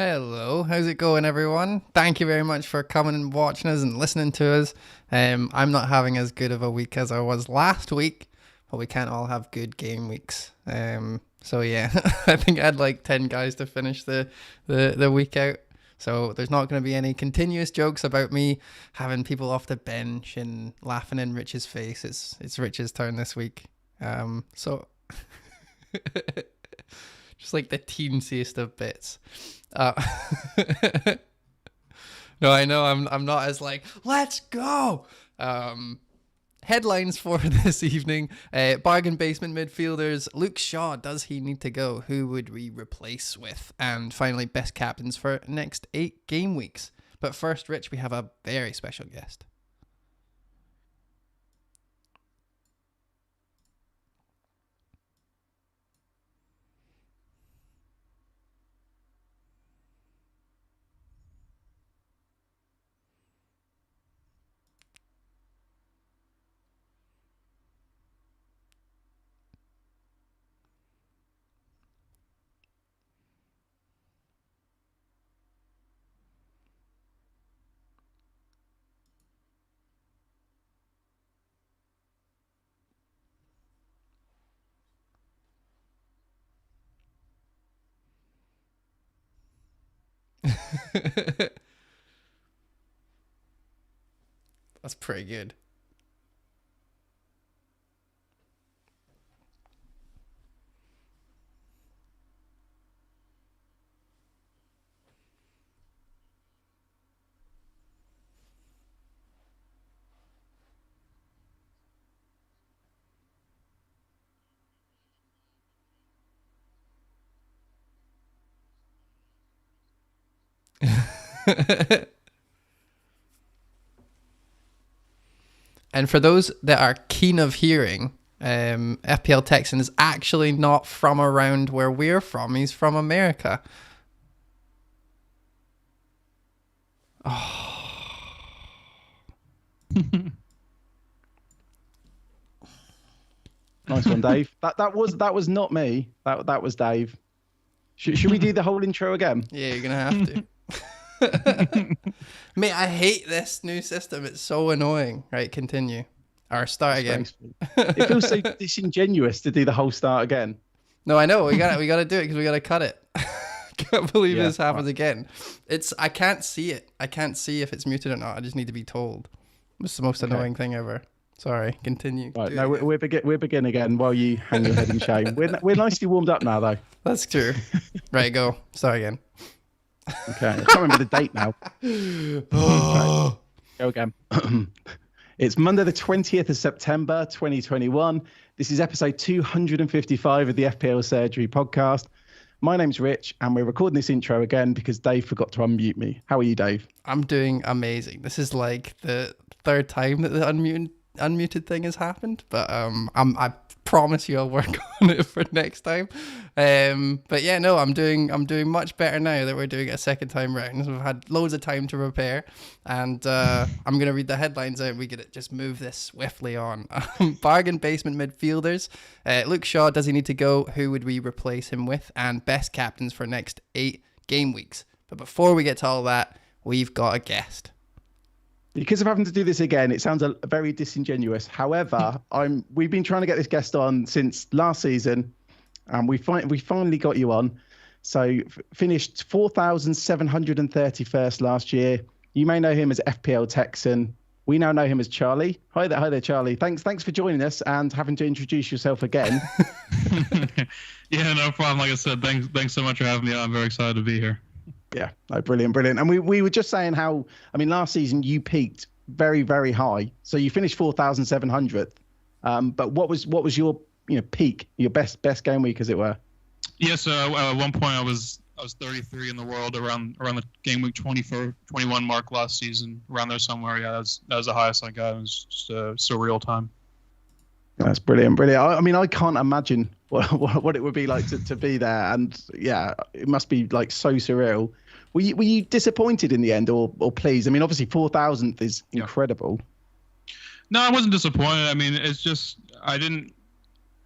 Hello, how's it going, everyone? Thank you very much for coming and watching us and listening to us. I'm not having as good of a week as I was last week, but we can't all have good game weeks. So yeah, I think I had like 10 guys to finish the week out. So there's not going to be any continuous jokes about me having people off the bench and laughing in Rich's face. It's Rich's turn this week. So just like the teensiest of bits. Uh, no, I know I'm not as like, let's go. Headlines for this evening: bargain basement midfielders. Luke Shaw, does he need to go? Who would we replace with? And finally, best captains for next 8 game weeks. But first, Rich, we have a very special guest. That's pretty good. And for those that are keen of hearing, FPL TEXAN is actually not from around where we're from. He's from America. Oh. Nice one, Dave. That was not me. That was Dave. Should we do the whole intro again? Yeah, you're gonna have to. Mate, I hate this new system. It's so annoying. Right, continue. Or start again. It feels so disingenuous to do the whole start again. No, I know. We got to do it because we got to cut it. Can't believe this happens again. I can't see it. I can't see if it's muted or not. I just need to be told. It's the most annoying thing ever. Sorry, continue. Right, no, we're begin again while you hang your head in shame. We're nicely warmed up now, though. That's true. Right, go. Start again. Okay, I can't remember the date now. Right, go again. It's Monday the 20th of September 2021. This is episode 255 of the FPL Surgery podcast. My name's Rich, and we're recording this intro again because Dave forgot to unmute me. How are you, Dave? I'm doing amazing. This is like the 3rd time that the unmuted thing has happened, but I promise you I'll work on it for next time. But yeah, no, I'm doing much better now that we're doing it a second time round. We've had loads of time to prepare, and I'm gonna read the headlines out and we get it. Just move this swiftly on. Bargain basement midfielders. Luke Shaw, does he need to go? Who would we replace him with? And best captains for next 8 game weeks. But before we get to all that, we've got a guest. Because of having to do this again, it sounds very disingenuous. However, we've been trying to get this guest on since last season, and we finally got you on. So finished 4,731st last year. You may know him as FPL Texan. We now know him as Charlie. Hi there, Charlie. Thanks for joining us and having to introduce yourself again. Yeah, no problem. Like I said, thanks so much for having me on. I'm very excited to be here. Yeah, no, brilliant. And we were just saying how, I mean, last season you peaked very, very high. So you finished 4,700th. But what was your peak, your best game week, as it were? Yeah, so at one point I was 33 in the world around the game week 21 mark last season, around there somewhere. Yeah, that was the highest I got. It was just a surreal time. That's brilliant. I mean, I can't imagine what it would be like to be there, and yeah, it must be like so surreal. Were you disappointed in the end, or pleased? I mean, obviously 4,000th is incredible. No, I wasn't disappointed. I mean, it's just I didn't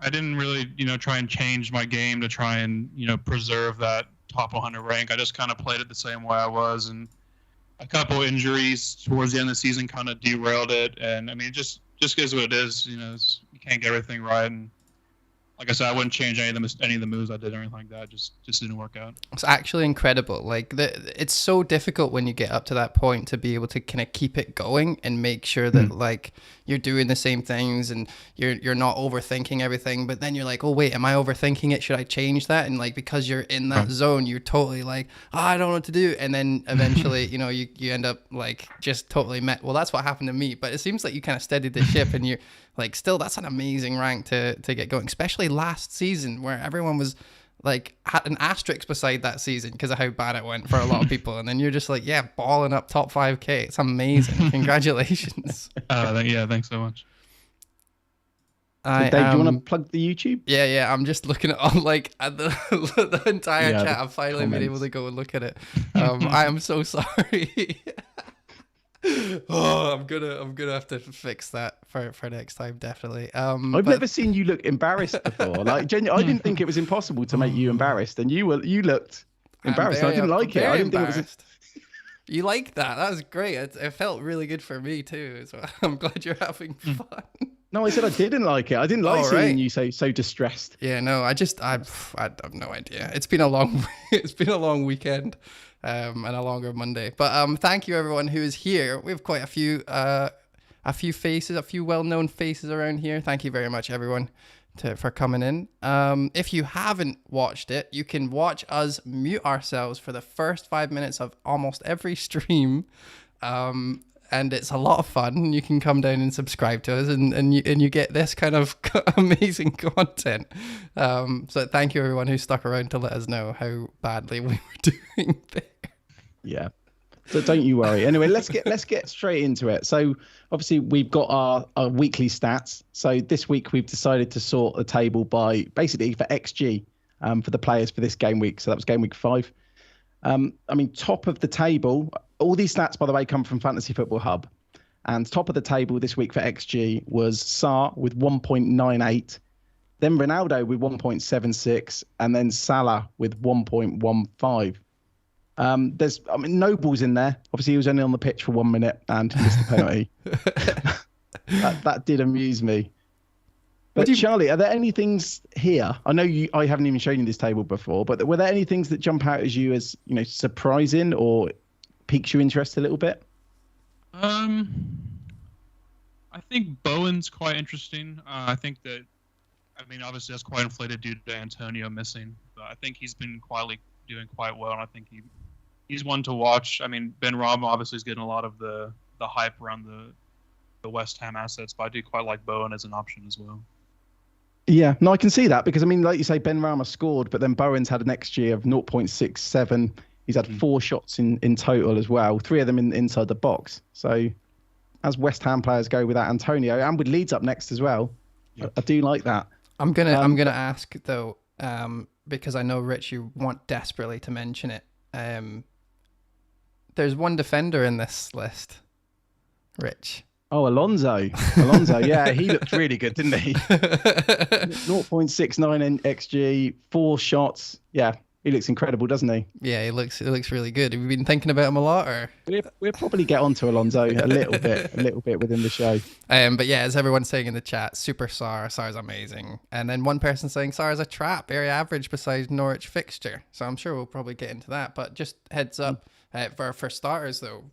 really try and change my game to try and preserve that top 100 rank. I just kind of played it the same way I was, and a couple injuries towards the end of the season kind of derailed it. And I mean, just is what it is. You know, you can't get everything right. And like I said, I wouldn't change any of the moves I did or anything like that. Just didn't work out. It's actually incredible. Like it's so difficult when you get up to that point to be able to kind of keep it going and make sure that like you're doing the same things and you're not overthinking everything. But then you're like, oh wait, am I overthinking it? Should I change that? And like because you're in that zone, you're totally like, oh, I don't know what to do. And then eventually, you know, you end up like just totally well, that's what happened to me. But it seems like you kind of steadied the ship and you're like, still, that's an amazing rank to get going, especially last season where everyone was like had an asterisk beside that season because of how bad it went for a lot of people. And then you're just like, yeah, balling up top 5K. It's amazing. Congratulations. Yeah, thanks so much. Dave, do you want to plug the YouTube? Yeah. I'm just looking at the entire chat. I've finally been able to go and look at it. I am so sorry. Oh, I'm gonna have to fix that for next time, definitely. I've never seen you look embarrassed before. Like, I didn't think it was impossible to make you embarrassed, and you looked embarrassed. I didn't like it. I didn't think it was. You like that? That was great. It felt really good for me too. So I'm glad you're having fun. No, I said I didn't like it. I didn't like seeing you so distressed. Yeah, no, I have no idea. It's been a long weekend. And a longer Monday. But thank you everyone who is here. We have quite a few faces, a few well-known faces around here. Thank you very much everyone for coming in. If you haven't watched it, you can watch us mute ourselves for the first 5 minutes of almost every stream. And it's a lot of fun. You can come down and subscribe to us and you get this kind of amazing content. So thank you everyone who stuck around to let us know how badly we were doing there. Yeah. So don't you worry. Anyway, let's get straight into it. So obviously we've got our weekly stats. So this week we've decided to sort the table by basically for XG for the players for this game week. So that was game week 5. I mean, top of the table, all these stats, by the way, come from Fantasy Football Hub. And top of the table this week for XG was Sar with 1.98, then Ronaldo with 1.76, and then Salah with 1.15. There's, Noble's in there. Obviously, he was only on the pitch for 1 minute and missed the penalty. that did amuse me. But Charlie, are there any things here? I know I haven't even shown you this table before, but were there any things that jump out as you as, you know, surprising or piques your interest a little bit? I think Bowen's quite interesting. I think that, obviously that's quite inflated due to Antonio missing, but I think he's been quietly doing quite well, and I think he's one to watch. I mean, Ben Rama obviously is getting a lot of the hype around the West Ham assets, but I do quite like Bowen as an option as well. Yeah, no, I can see that because, like you say, Ben Rama scored, but then Bowen's had an XG of 0.67. He's had 4 shots in total as well, 3 of them inside the box. So as West Ham players go with that Antonio, and with Leeds up next as well, I do like that. I'm gonna ask though, because I know Rich, you want desperately to mention it. There's one defender in this list, Rich. Oh, Alonso, yeah, he looked really good, didn't he? 0.69 in XG, 4 shots. Yeah, he looks incredible, doesn't he? Yeah, he looks really good. Have you been thinking about him a lot, or? We'll probably get onto Alonso a little bit within the show. But yeah, as everyone's saying in the chat, super Sar's amazing. And then one person saying Sar's a trap, very average besides Norwich fixture. So I'm sure we'll probably get into that. But just heads up for starters though,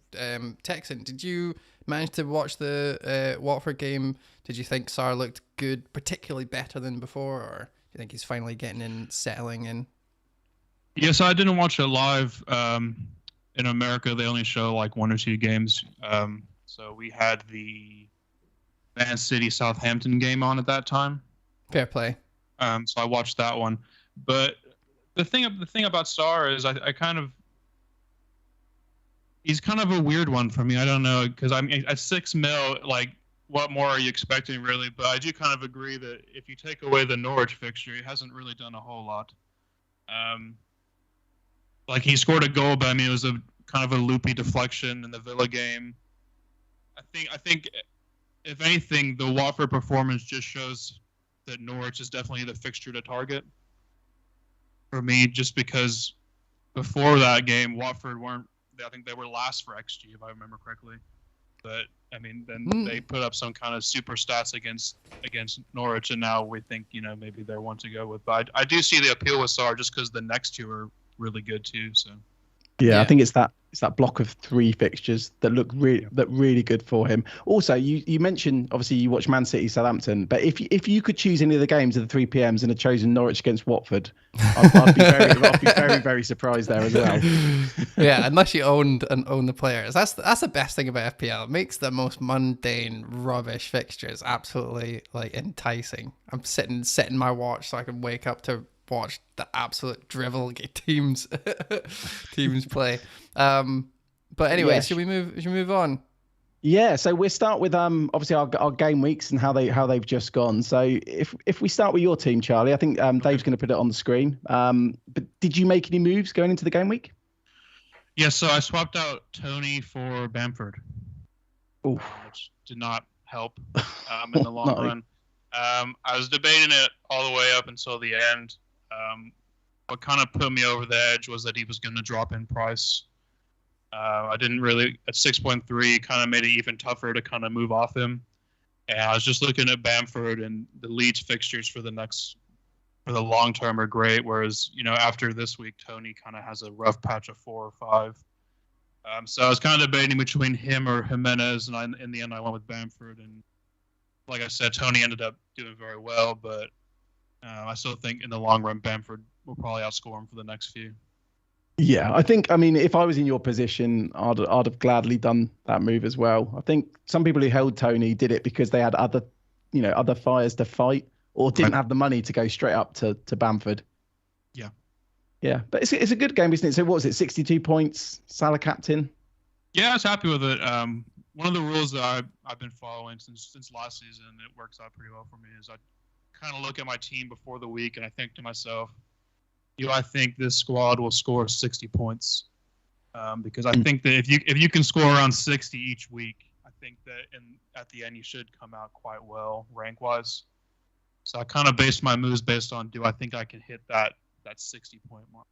Texan, did you manage to watch the Watford game? Did you think Sar looked good, particularly better than before, or do you think he's finally getting in, settling in? Yes, I didn't watch it live. In America, they only show like 1 or 2 games. So we had the Man City Southampton game on at that time. Fair play. So I watched that one. But the thing about Sar is he's kind of a weird one for me. I don't know, because at $6 million, like, what more are you expecting, really? But I do kind of agree that if you take away the Norwich fixture, he hasn't really done a whole lot. Like, he scored a goal, but it was a kind of a loopy deflection in the Villa game. I think if anything, the Watford performance just shows that Norwich is definitely the fixture to target for me, just because before that game, Watford weren't. I think they were last for XG, if I remember correctly. But I mean, then they put up some kind of super stats against Norwich, and now we think maybe they're one to go with. But I do see the appeal with Sarr just because the next two are really good too. So yeah, I think it's that block of 3 fixtures that look really good for him. Also, you mentioned obviously you watch Man City, Southampton, but if you could choose any of the games of the 3 p.m.s and had chosen Norwich against Watford, I'd be very very surprised there as well. Yeah, unless you own the players, that's the best thing about FPL. It makes the most mundane rubbish fixtures absolutely like enticing. I'm setting my watch so I can wake up to watch the absolute drivel teams play. But anyway, should we move on? Yeah, so we'll start with obviously our game weeks and how they've just gone. So if we start with your team, Charlie, I think Dave's going to put it on the screen. But did you make any moves going into the game week? Yeah, so I swapped out Tony for Bamford, which did not help in the long run. I was debating it all the way up until the end. What kind of put me over the edge was that he was going to drop in price. I didn't really, at 6.3, kind of made it even tougher to kind of move off him. And I was just looking at Bamford, and the Leeds fixtures for the long term are great. Whereas, after this week, Tony kind of has a rough patch of 4 or 5. So I was kind of debating between him or Jimenez, and in the end, I went with Bamford. And like I said, Tony ended up doing very well, but I still think in the long run, Bamford will probably outscore him for the next few. Yeah, I mean, if I was in your position, I'd have gladly done that move as well. I think some people who held Tony did it because they had other fires to fight or didn't have the money to go straight up to Bamford. Yeah. Yeah, but it's a good game, isn't it? So what was it, 62 points, Salah captain? Yeah, I was happy with it. One of the rules that I've been following since last season, it works out pretty well for me, is I kind of look at my team before the week and I think to myself, I think this squad will score 60 points? Because I think that if you can score around 60 each week, I think that at the end you should come out quite well rank wise. So I kind of based my moves based on, do I think I can hit that 60 point mark?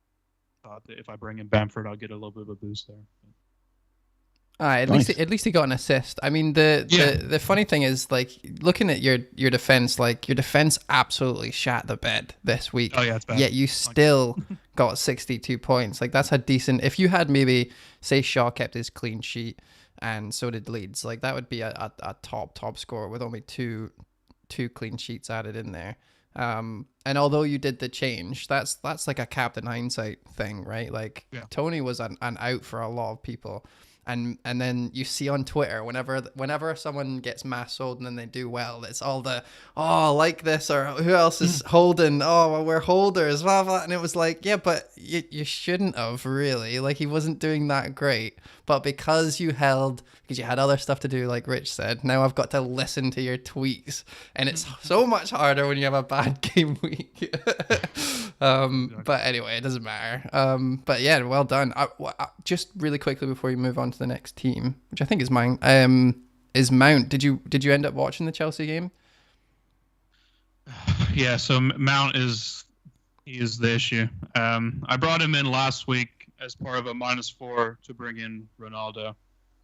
Thought that if I bring in Bamford, I'll get a little bit of a boost there. At least he got an assist. I mean, the funny thing is, like, looking at your defense, like your defense absolutely shat the bed this week. Oh yeah, it's bad. Yet you still got 62 points. Like, that's a decent. If you had maybe say Shaw kept his clean sheet and so did Leeds, like that would be a top score with only two clean sheets added in there. And although you did the change, that's like a captain hindsight thing, right? Like Tony was an out for a lot of people. And then you see on Twitter, whenever someone gets mass sold and then they do well, it's all the, like this, or who else is holding? Oh, well, we're holders, blah, blah. And it was like, yeah, but you shouldn't have really. Like, he wasn't doing that great. But because you held, because you had other stuff to do, like Rich said, now I've got to listen to your tweets. And it's so much harder when you have a bad game week. But anyway, it doesn't matter. But yeah, well done. Just really quickly before you move on to the next team, which I think is mine, is Mount. Did you end up watching the Chelsea game? Yeah, so Mount is the issue. I brought him in last week as part of a -4 to bring in Ronaldo.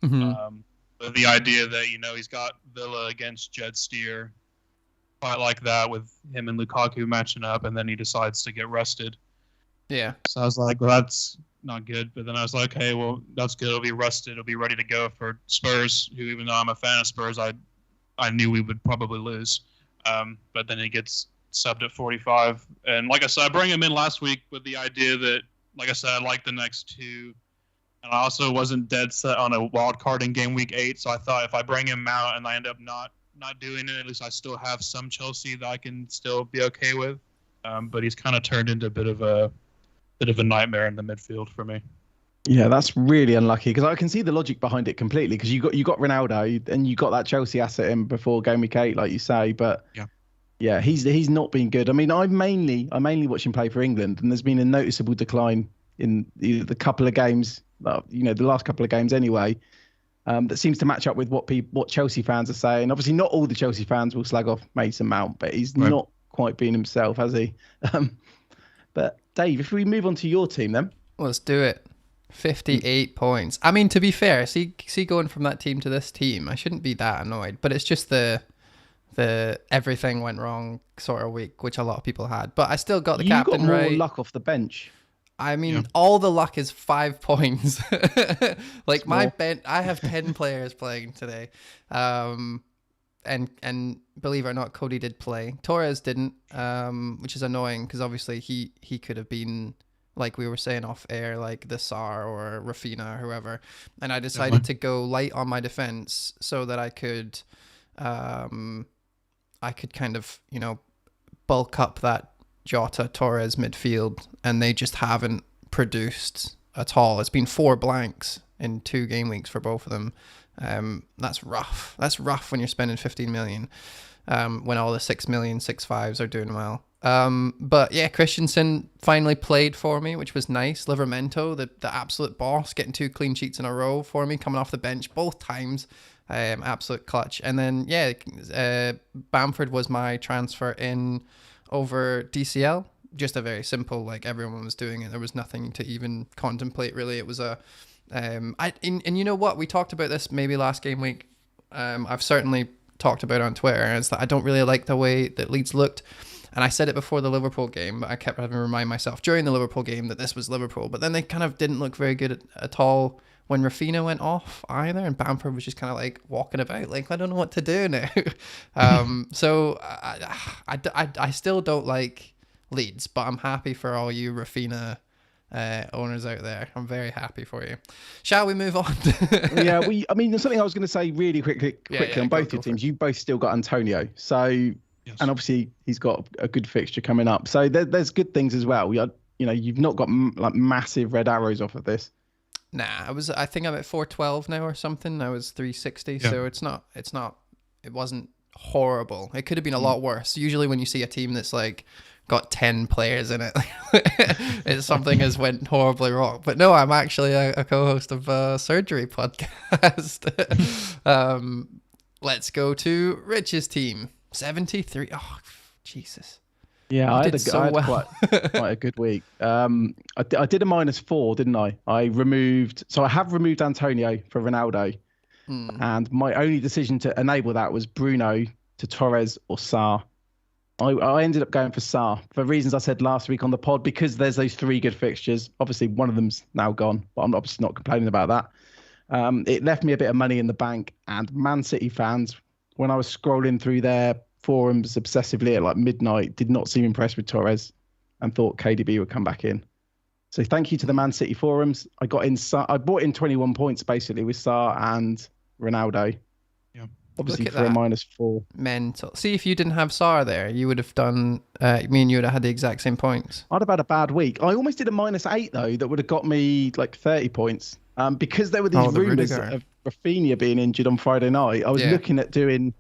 With the idea that he's got Villa against Jed Steer, quite like that with him and Lukaku matching up, and then he decides to get rested. Yeah. So I was like, well, that's not good. But then I was like, okay, well, that's good. It'll be rested. It'll be ready to go for Spurs, who, even though I'm a fan of Spurs, I knew we would probably lose. But then he gets subbed at 45. And like I said, I bring him in last week with the idea that, like I said, I like the next two. And I also wasn't dead set on a wild card in game week 8. So I thought if I bring him out and I end up not doing it, at least I still have some Chelsea that I can still be okay with. But he's kind of turned into a bit of a nightmare in the midfield for me. Yeah, that's really unlucky, because I can see the logic behind it completely, because you got Ronaldo and you got that Chelsea asset in before game week 8, like you say. But yeah, he's not been good. I mean, I mainly watch him play for England, and there's been a noticeable decline in the couple of games, the last couple of games anyway. That seems to match up with what Chelsea fans are saying. Obviously, not all the Chelsea fans will slag off Mason Mount, but he's not quite been himself, has he? But Dave, if we move on to your team then. Let's do it. 58 points. I mean, to be fair, see going from that team to this team, I shouldn't be that annoyed, but it's just the everything went wrong sort of week, which a lot of people had. But I still got the captain You got more right. luck off the bench. I mean, all the luck is 5 points. Like It's my more. bench, I have 10 players playing today. And believe it or not, Cody did play. Torres didn't, which is annoying because obviously he could have been, like we were saying off air, like the Sar or Rafina or whoever. And I decided to go light on my defense so that I could kind of, bulk up that Jota Torres midfield, and they just haven't produced at all. It's been 4 blanks in 2 game weeks for both of them. That's rough. That's rough when you're spending 15 million, when all the 6 million 6.5s are doing well. But yeah, Christensen finally played for me, which was nice. Livermento, the absolute boss, getting 2 clean sheets in a row for me, coming off the bench both times. Absolute clutch. And then Bamford was my transfer in over DCL. Just a very simple, like everyone was doing it. There was nothing to even contemplate really. It was a and you know what, we talked about this maybe last game week. I've certainly talked about it on Twitter, and it's that I don't really like the way that Leeds looked. And I said it before the Liverpool game, but I kept having to remind myself during the Liverpool game that this was Liverpool. But then they kind of didn't look very good at all when Rafinha went off either, and Bamford was just kind of like walking about like, I don't know what to do now. So I still don't like Leeds, but I'm happy for all you Rafinha owners out there. I'm very happy for you. Shall we move on? Yeah, there's something I was going to say really quickly on both your teams. You both still got Antonio, so Yes. and obviously he's got a good fixture coming up. So there's good things as well. You've not got like massive red arrows off of this. Nah, I think I'm at 412 now or something. I was 360, so it wasn't horrible. It could have been a lot worse. Usually when you see a team that's like got 10 players in it, it's something has went horribly wrong. But no, I'm actually a co-host of a surgery podcast. Let's go to Rich's team. 73. Oh, Jesus. Yeah, I had well. quite a good week. I did a -4, didn't I? I have removed Antonio for Ronaldo, and my only decision to enable that was Bruno to Torres or Sarr. I ended up going for Sarr for reasons I said last week on the pod, because there's those 3 good fixtures. Obviously, one of them's now gone, but I'm obviously not complaining about that. It left me a bit of money in the bank, and Man City fans, when I was scrolling through their forums obsessively at like midnight, did not seem impressed with Torres and thought KDB would come back in. So thank you to the Man City forums. I bought in 21 points basically with Sarr and Ronaldo. Yeah. Obviously for a -4. Mental. See, if you didn't have Sarr there, you would have done, me and you would have had the exact same points. I'd have had a bad week. I almost did a -8 though, that would have got me like 30 points. Because there were these rumours of Rafinha being injured on Friday night. I was looking at doing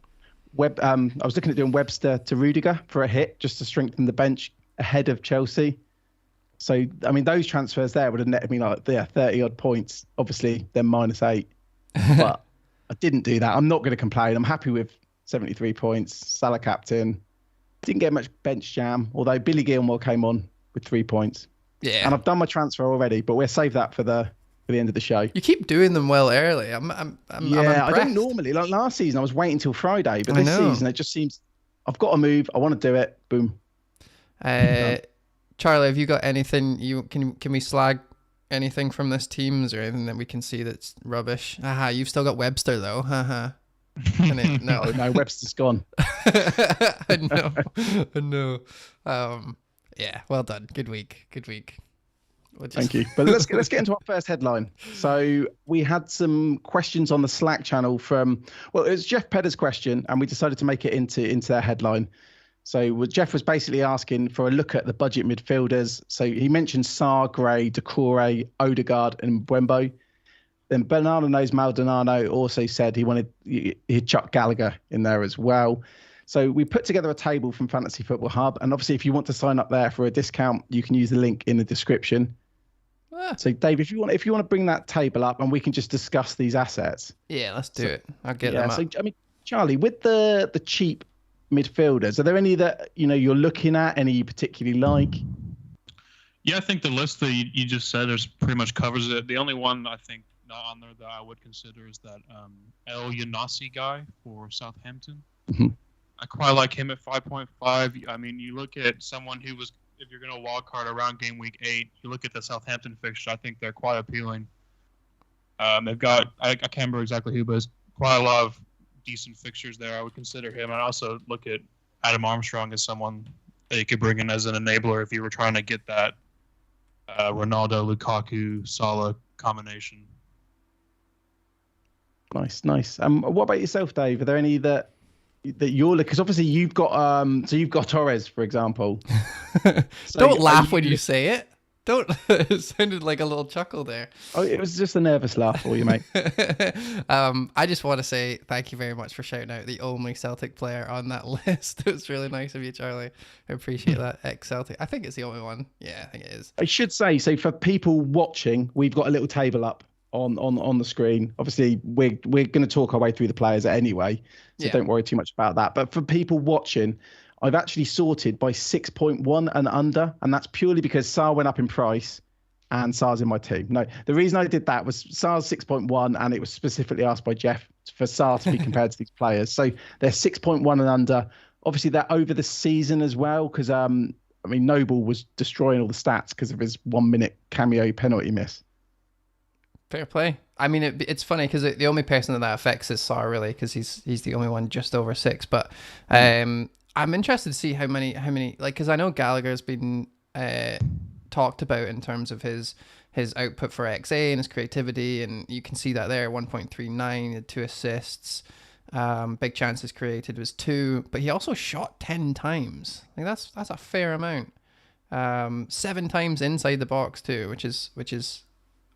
Webster to Rudiger for a hit, just to strengthen the bench ahead of Chelsea. So, I mean, those transfers there would have netted me like 30 odd points. Obviously, they're -8. But I didn't do that. I'm not going to complain. I'm happy with 73 points. Salah captain. Didn't get much bench jam, although Billy Gilmore came on with 3 points. Yeah. And I've done my transfer already, but we'll save that for the end of the show. You keep doing them well early. I'm I don't normally. Like last season, I was waiting till Friday, but this season it just seems I've got to move. I want to do it. Boom. Charlie, have you got anything? Can we slag anything from this teams or anything that we can see that's rubbish? You've still got Webster though. No, Webster's gone. I know. Yeah, well done. Good week. Thank you. But let's get into our first headline. So we had some questions on the Slack channel it was Jeff Pedder's question, and we decided to make it into their headline. So Jeff was basically asking for a look at the budget midfielders. So he mentioned Sarr, Gray, Doucouré, Odegaard, and Mbeumo. Then Bernardo Maldonado also said he'd chuck Gallagher in there as well. So we put together a table from Fantasy Football Hub, and obviously if you want to sign up there for a discount, you can use the link in the description. So Dave, if you want to bring that table up and we can just discuss these assets. Yeah, let's do it. I'll get them up. So I mean, Charlie, with the cheap midfielders, are there any that you're looking at? Any you particularly like? Yeah, I think the list that you just said is pretty much covers it. The only one I think not on there that I would consider is that El Yanasi guy for Southampton. Mhm. I quite like him at 5.5. I mean, you look at someone who was, if you're going to wild card around game week 8, you look at the Southampton fixture, I think they're quite appealing. They've got, I can't remember exactly who, but there's quite a lot of decent fixtures there. I would consider him. I also look at Adam Armstrong as someone that you could bring in as an enabler if you were trying to get that Ronaldo, Lukaku, Salah combination. Nice. What about yourself, Dave? Are there any that you're, because obviously you've got you've got Torres, for example. So Don't laugh when you say it. Don't. It sounded like a little chuckle there. Oh, it was just a nervous laugh for you, mate. I just want to say thank you very much for shouting out the only Celtic player on that list. It was really nice of you, Charlie. I appreciate that. Ex-Celtic. I think it's the only one. Yeah, I think it is. I should say, so for people watching, we've got a little table up on the screen. Obviously, we're going to talk our way through the players anyway, so don't worry too much about that. But for people watching, I've actually sorted by 6.1 and under, and that's purely because Saar went up in price and Saar's in my team. No, the reason I did that was Saar's 6.1, and it was specifically asked by Jeff for Saar to be compared to these players. So they're 6.1 and under. Obviously, they're over the season as well, because I mean, Noble was destroying all the stats because of his 1 minute cameo penalty miss. Fair play. I mean, it's funny because the only person that affects is Saar, really, because he's the only one just over 6. But I'm interested to see how many like, because I know Gallagher's been talked about in terms of his output for XA and his creativity, and you can see that there, 1.39, had 2 assists, big chances created was 2, but he also shot 10 times. Like that's a fair amount. 7 times inside the box too, which is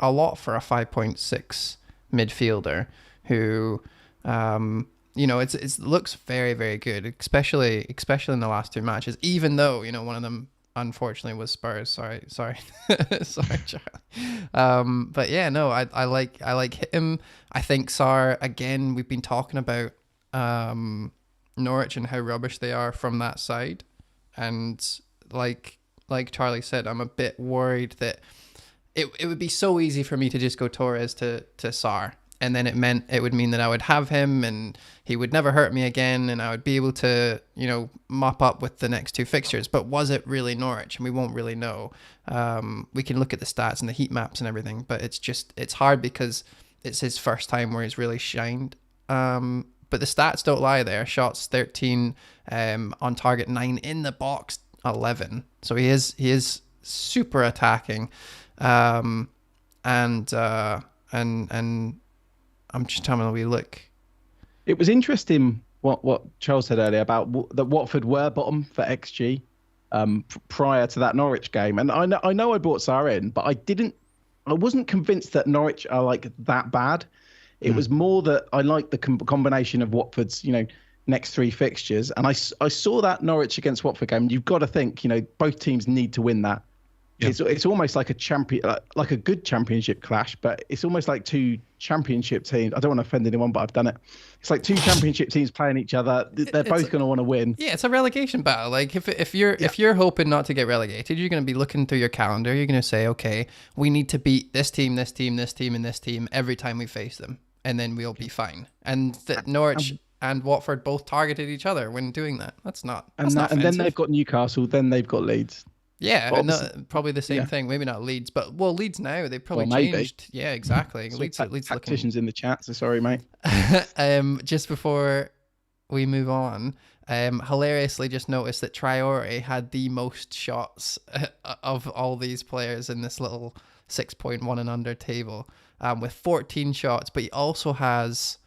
a lot for a 5.6 midfielder who, it looks very, very good, especially in the last 2 matches, even though, one of them unfortunately was Spurs. Sorry, Charlie. But yeah, no, I like him. I think Saar, again, we've been talking about Norwich and how rubbish they are from that side. And like Charlie said, I'm a bit worried that it would be so easy for me to just go Torres to Saar, and then it would mean that I would have him and he would never hurt me again, and I would be able to, mop up with the next 2 fixtures. But was it really Norwich? And we won't really know. We can look at the stats and the heat maps and everything, but it's hard because it's his first time where he's really shined. But the stats don't lie there. Shots 13, on target 9, in the box 11. So he is super attacking. And I'm just having a wee look. It was interesting what Charles said earlier about that Watford were bottom for XG prior to that Norwich game, and I know I brought Saar in, but I wasn't convinced that Norwich are like that bad. It was more that I like the combination of Watford's next 3 fixtures, and I saw that Norwich against Watford game. You've got to think both teams need to win that. Yeah. It's almost like a good championship clash, but it's almost like 2 championship teams. I don't want to offend anyone, but I've done it. It's like 2 championship teams playing each other. They're both going to want to win. Yeah, it's a relegation battle. Like if you're hoping not to get relegated, you're going to be looking through your calendar. You're going to say, okay, we need to beat this team, this team, this team, and this team every time we face them, and then we'll be fine. And Norwich and Watford both targeted each other when doing that. That's not. And then they've got Newcastle. Then they've got Leeds. Yeah, probably the same thing. Maybe not Leeds, but Leeds now they've probably changed. Yeah, exactly. So Leeds tacticians in the chat. So sorry, mate. Just before we move on, hilariously just noticed that Traore had the most shots of all these players in this little 6.1 and under table, with 14 shots, but he also has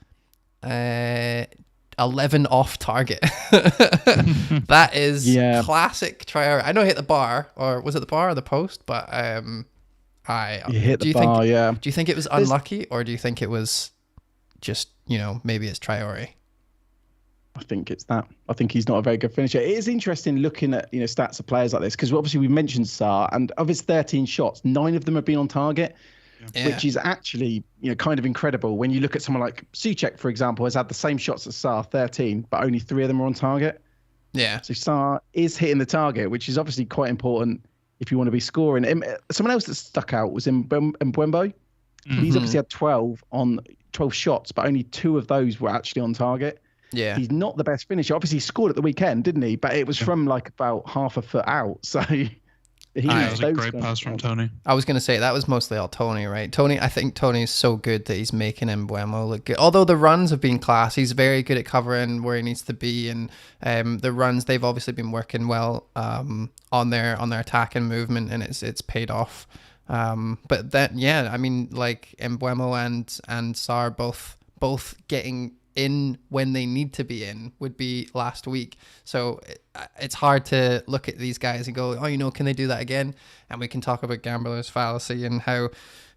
11 off target. That is classic Traore. I know he hit the bar, or was it the bar or the post? But you hit the bar. Do you think it was unlucky, or do you think it was just maybe it's Traore? I think it's that. I think he's not a very good finisher. It is interesting looking at stats of players like this, because obviously we mentioned Saar, and of his 13 shots, 9 of them have been on target. Yeah. Which is actually, kind of incredible when you look at someone like Souček, for example, has had the same shots as Saar, 13, but only 3 of them are on target. Yeah. So Saar is hitting the target, which is obviously quite important, if you want to be scoring. Someone else that stuck out was Mbembo. He's obviously had 12 shots, but only 2 of those were actually on target. Yeah. He's not the best finisher. Obviously, he scored at the weekend, didn't he? But it was from like about half a foot out. So that was a great pass from Tony. I was going to say that was mostly all Tony, right? I think Tony's so good that he's making Mbeumo look good. Although the runs have been class, he's very good at covering where he needs to be, and the runs, they've obviously been working well on their attacking movement, and it's paid off. But then, yeah, I mean, like Mbeumo and Sarr both getting in when they need to be in would be last week. So it's hard to look at these guys and go, oh, can they do that again? And we can talk about gambler's fallacy and how,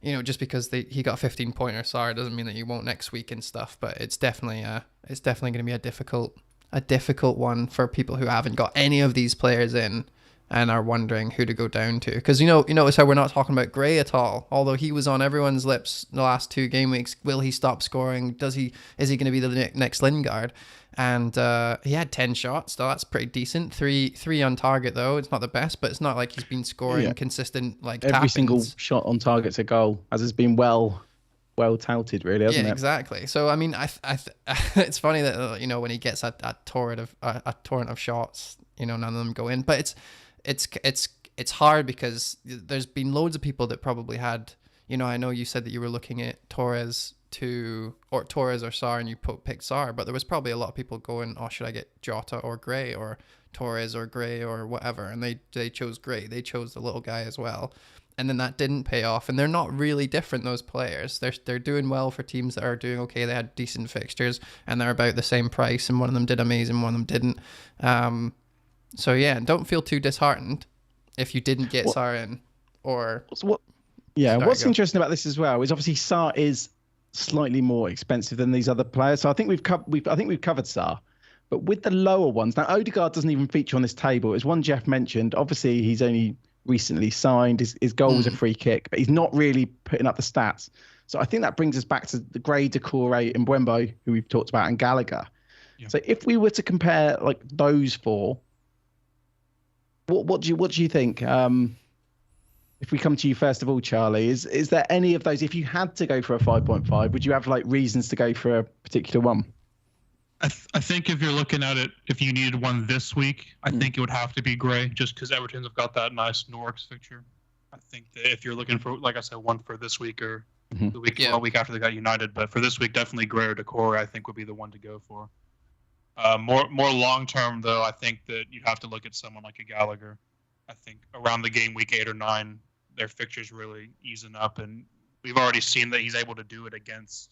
just because he got a 15-pointer Sarr doesn't mean that you won't next week and stuff. But it's definitely going to be a difficult one for people who haven't got any of these players in and are wondering who to go down to. Because you notice how we're not talking about Gray at all, although he was on everyone's lips the last 2 game weeks. Will he stop scoring? Is he going to be the next Lingard? And he had 10 shots, so that's pretty decent. Three on target though. It's not the best, but it's not like he's been scoring consistent every tap-ins. single shot on target's a goal, as has been well touted, really, hasn't it? Yeah, exactly. So I mean, it's funny that when he gets a torrent of shots, none of them go in, but it's hard because there's been loads of people that probably had, I know you said that you were looking at Torres or Sarr and you picked Sarr, but there was probably a lot of people going, oh, should I get Jota or Gray or Torres or Gray or whatever, and they chose Gray. They chose the little guy as well, and then that didn't pay off. And they're not really different, those players. They're doing well for teams that are doing okay. They had decent fixtures and they're about the same price, and one of them did amazing, one of them didn't. So yeah, don't feel too disheartened if you didn't get Sarr in. What's interesting about this as well is obviously Sarr is slightly more expensive than these other players. So I think we've covered Sarr, but with the lower ones now, Odegaard doesn't even feature on this table. It was one Jeff mentioned. Obviously, he's only recently signed. His goal was a free kick, but he's not really putting up the stats. So I think that brings us back to the Gray, Decore, and Mbeumo, who we've talked about, and Gallagher. Yeah. So if we were to compare like those 4. What do you think? If we come to you first of all, Charlie, is there any of those? If you had to go for a 5.5, would you have like reasons to go for a particular one? I think if you're looking at it, if you needed one this week, I think it would have to be Gray, just because Everton's have got that nice Norwich fixture. I think that if you're looking for, like I said, one for this week or the week, one week after they got United, but for this week, definitely Gray or Decore, I think would be the one to go for. More long term though, I think that you'd have to look at someone like a Gallagher. I think around the game week 8 or 9, their fixtures really easing up, and we've already seen that he's able to do it against,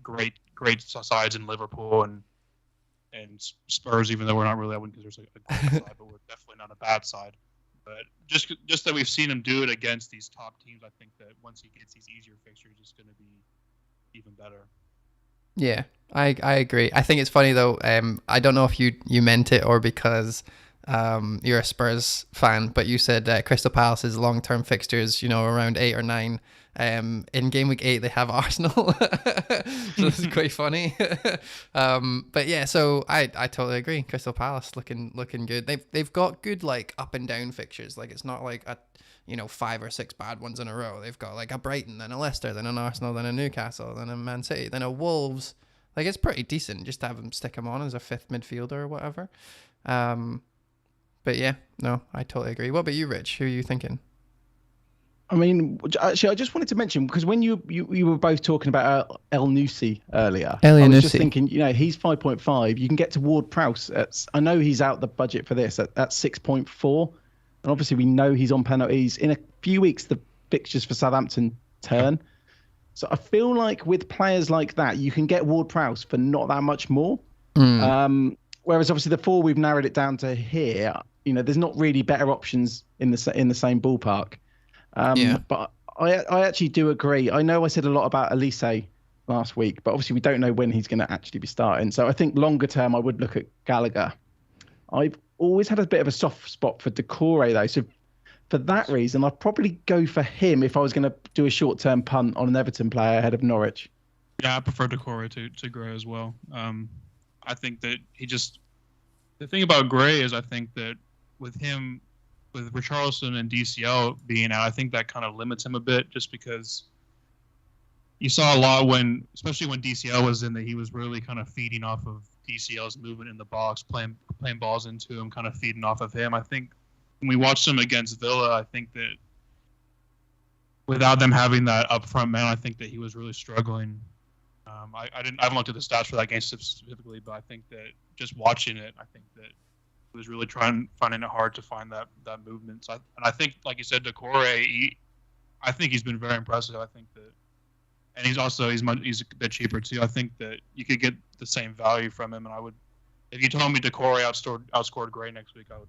great sides in Liverpool and Spurs. Even though we're not really, I wouldn't consider a good side, but we're definitely not a bad side. But just that we've seen him do it against these top teams, I think that once he gets these easier fixtures, it's going to be even better. Yeah, I agree. I think it's funny though. I don't know if you meant it or because you're a Spurs fan, but you said Crystal Palace's long-term fixtures, around 8 or 9. In game week 8 they have Arsenal, so this is quite funny. But yeah, so I totally agree. Crystal Palace looking good. They've got good like up and down fixtures. Like it's not like 5 or 6 bad ones in a row. They've got like a Brighton, then a Leicester, then an Arsenal, then a Newcastle, then a Man City, then a Wolves. Like it's pretty decent just to have them stick him on as a 5th midfielder or whatever. But yeah, no, I totally agree. What about you, Rich? Who are you thinking? I mean, actually, I just wanted to mention, because when you were both talking about El Nusi earlier, I was just thinking, he's 5.5. You can get to Ward-Prowse. I know he's out the budget for this at 6.4. And obviously, we know he's on penalties. In a few weeks, the fixtures for Southampton turn. So I feel like with players like that, you can get Ward-Prowse for not that much more. Whereas obviously the 4 we've narrowed it down to here, there's not really better options in the same ballpark. But I actually do agree. I know I said a lot about Elise last week, but obviously we don't know when he's going to actually be starting. So I think longer term, I would look at Gallagher. I've always had a bit of a soft spot for Decore though. So for that reason, I'd probably go for him if I was going to do a short-term punt on an Everton player ahead of Norwich. Yeah, I prefer Decore to Gray as well. I think that the thing about Gray is I think that with him, with Richarlison and DCL being out, I think that kind of limits him a bit, just because you saw a lot especially when DCL was in, that he was really kind of feeding off of DCL's movement in the box, playing balls into him, kind of feeding off of him. I think when we watched him against Villa, I think that without them having that upfront man, I think that he was really struggling. I haven't looked at the stats for that game specifically, but I think that just watching it, I think that he was really finding it hard to find that movement. So I think, like you said, Decore, I think he's been very impressive. I think that, and he's a bit cheaper too. I think that you could get the same value from him, and if you told me Decore outscored Gray next week, I would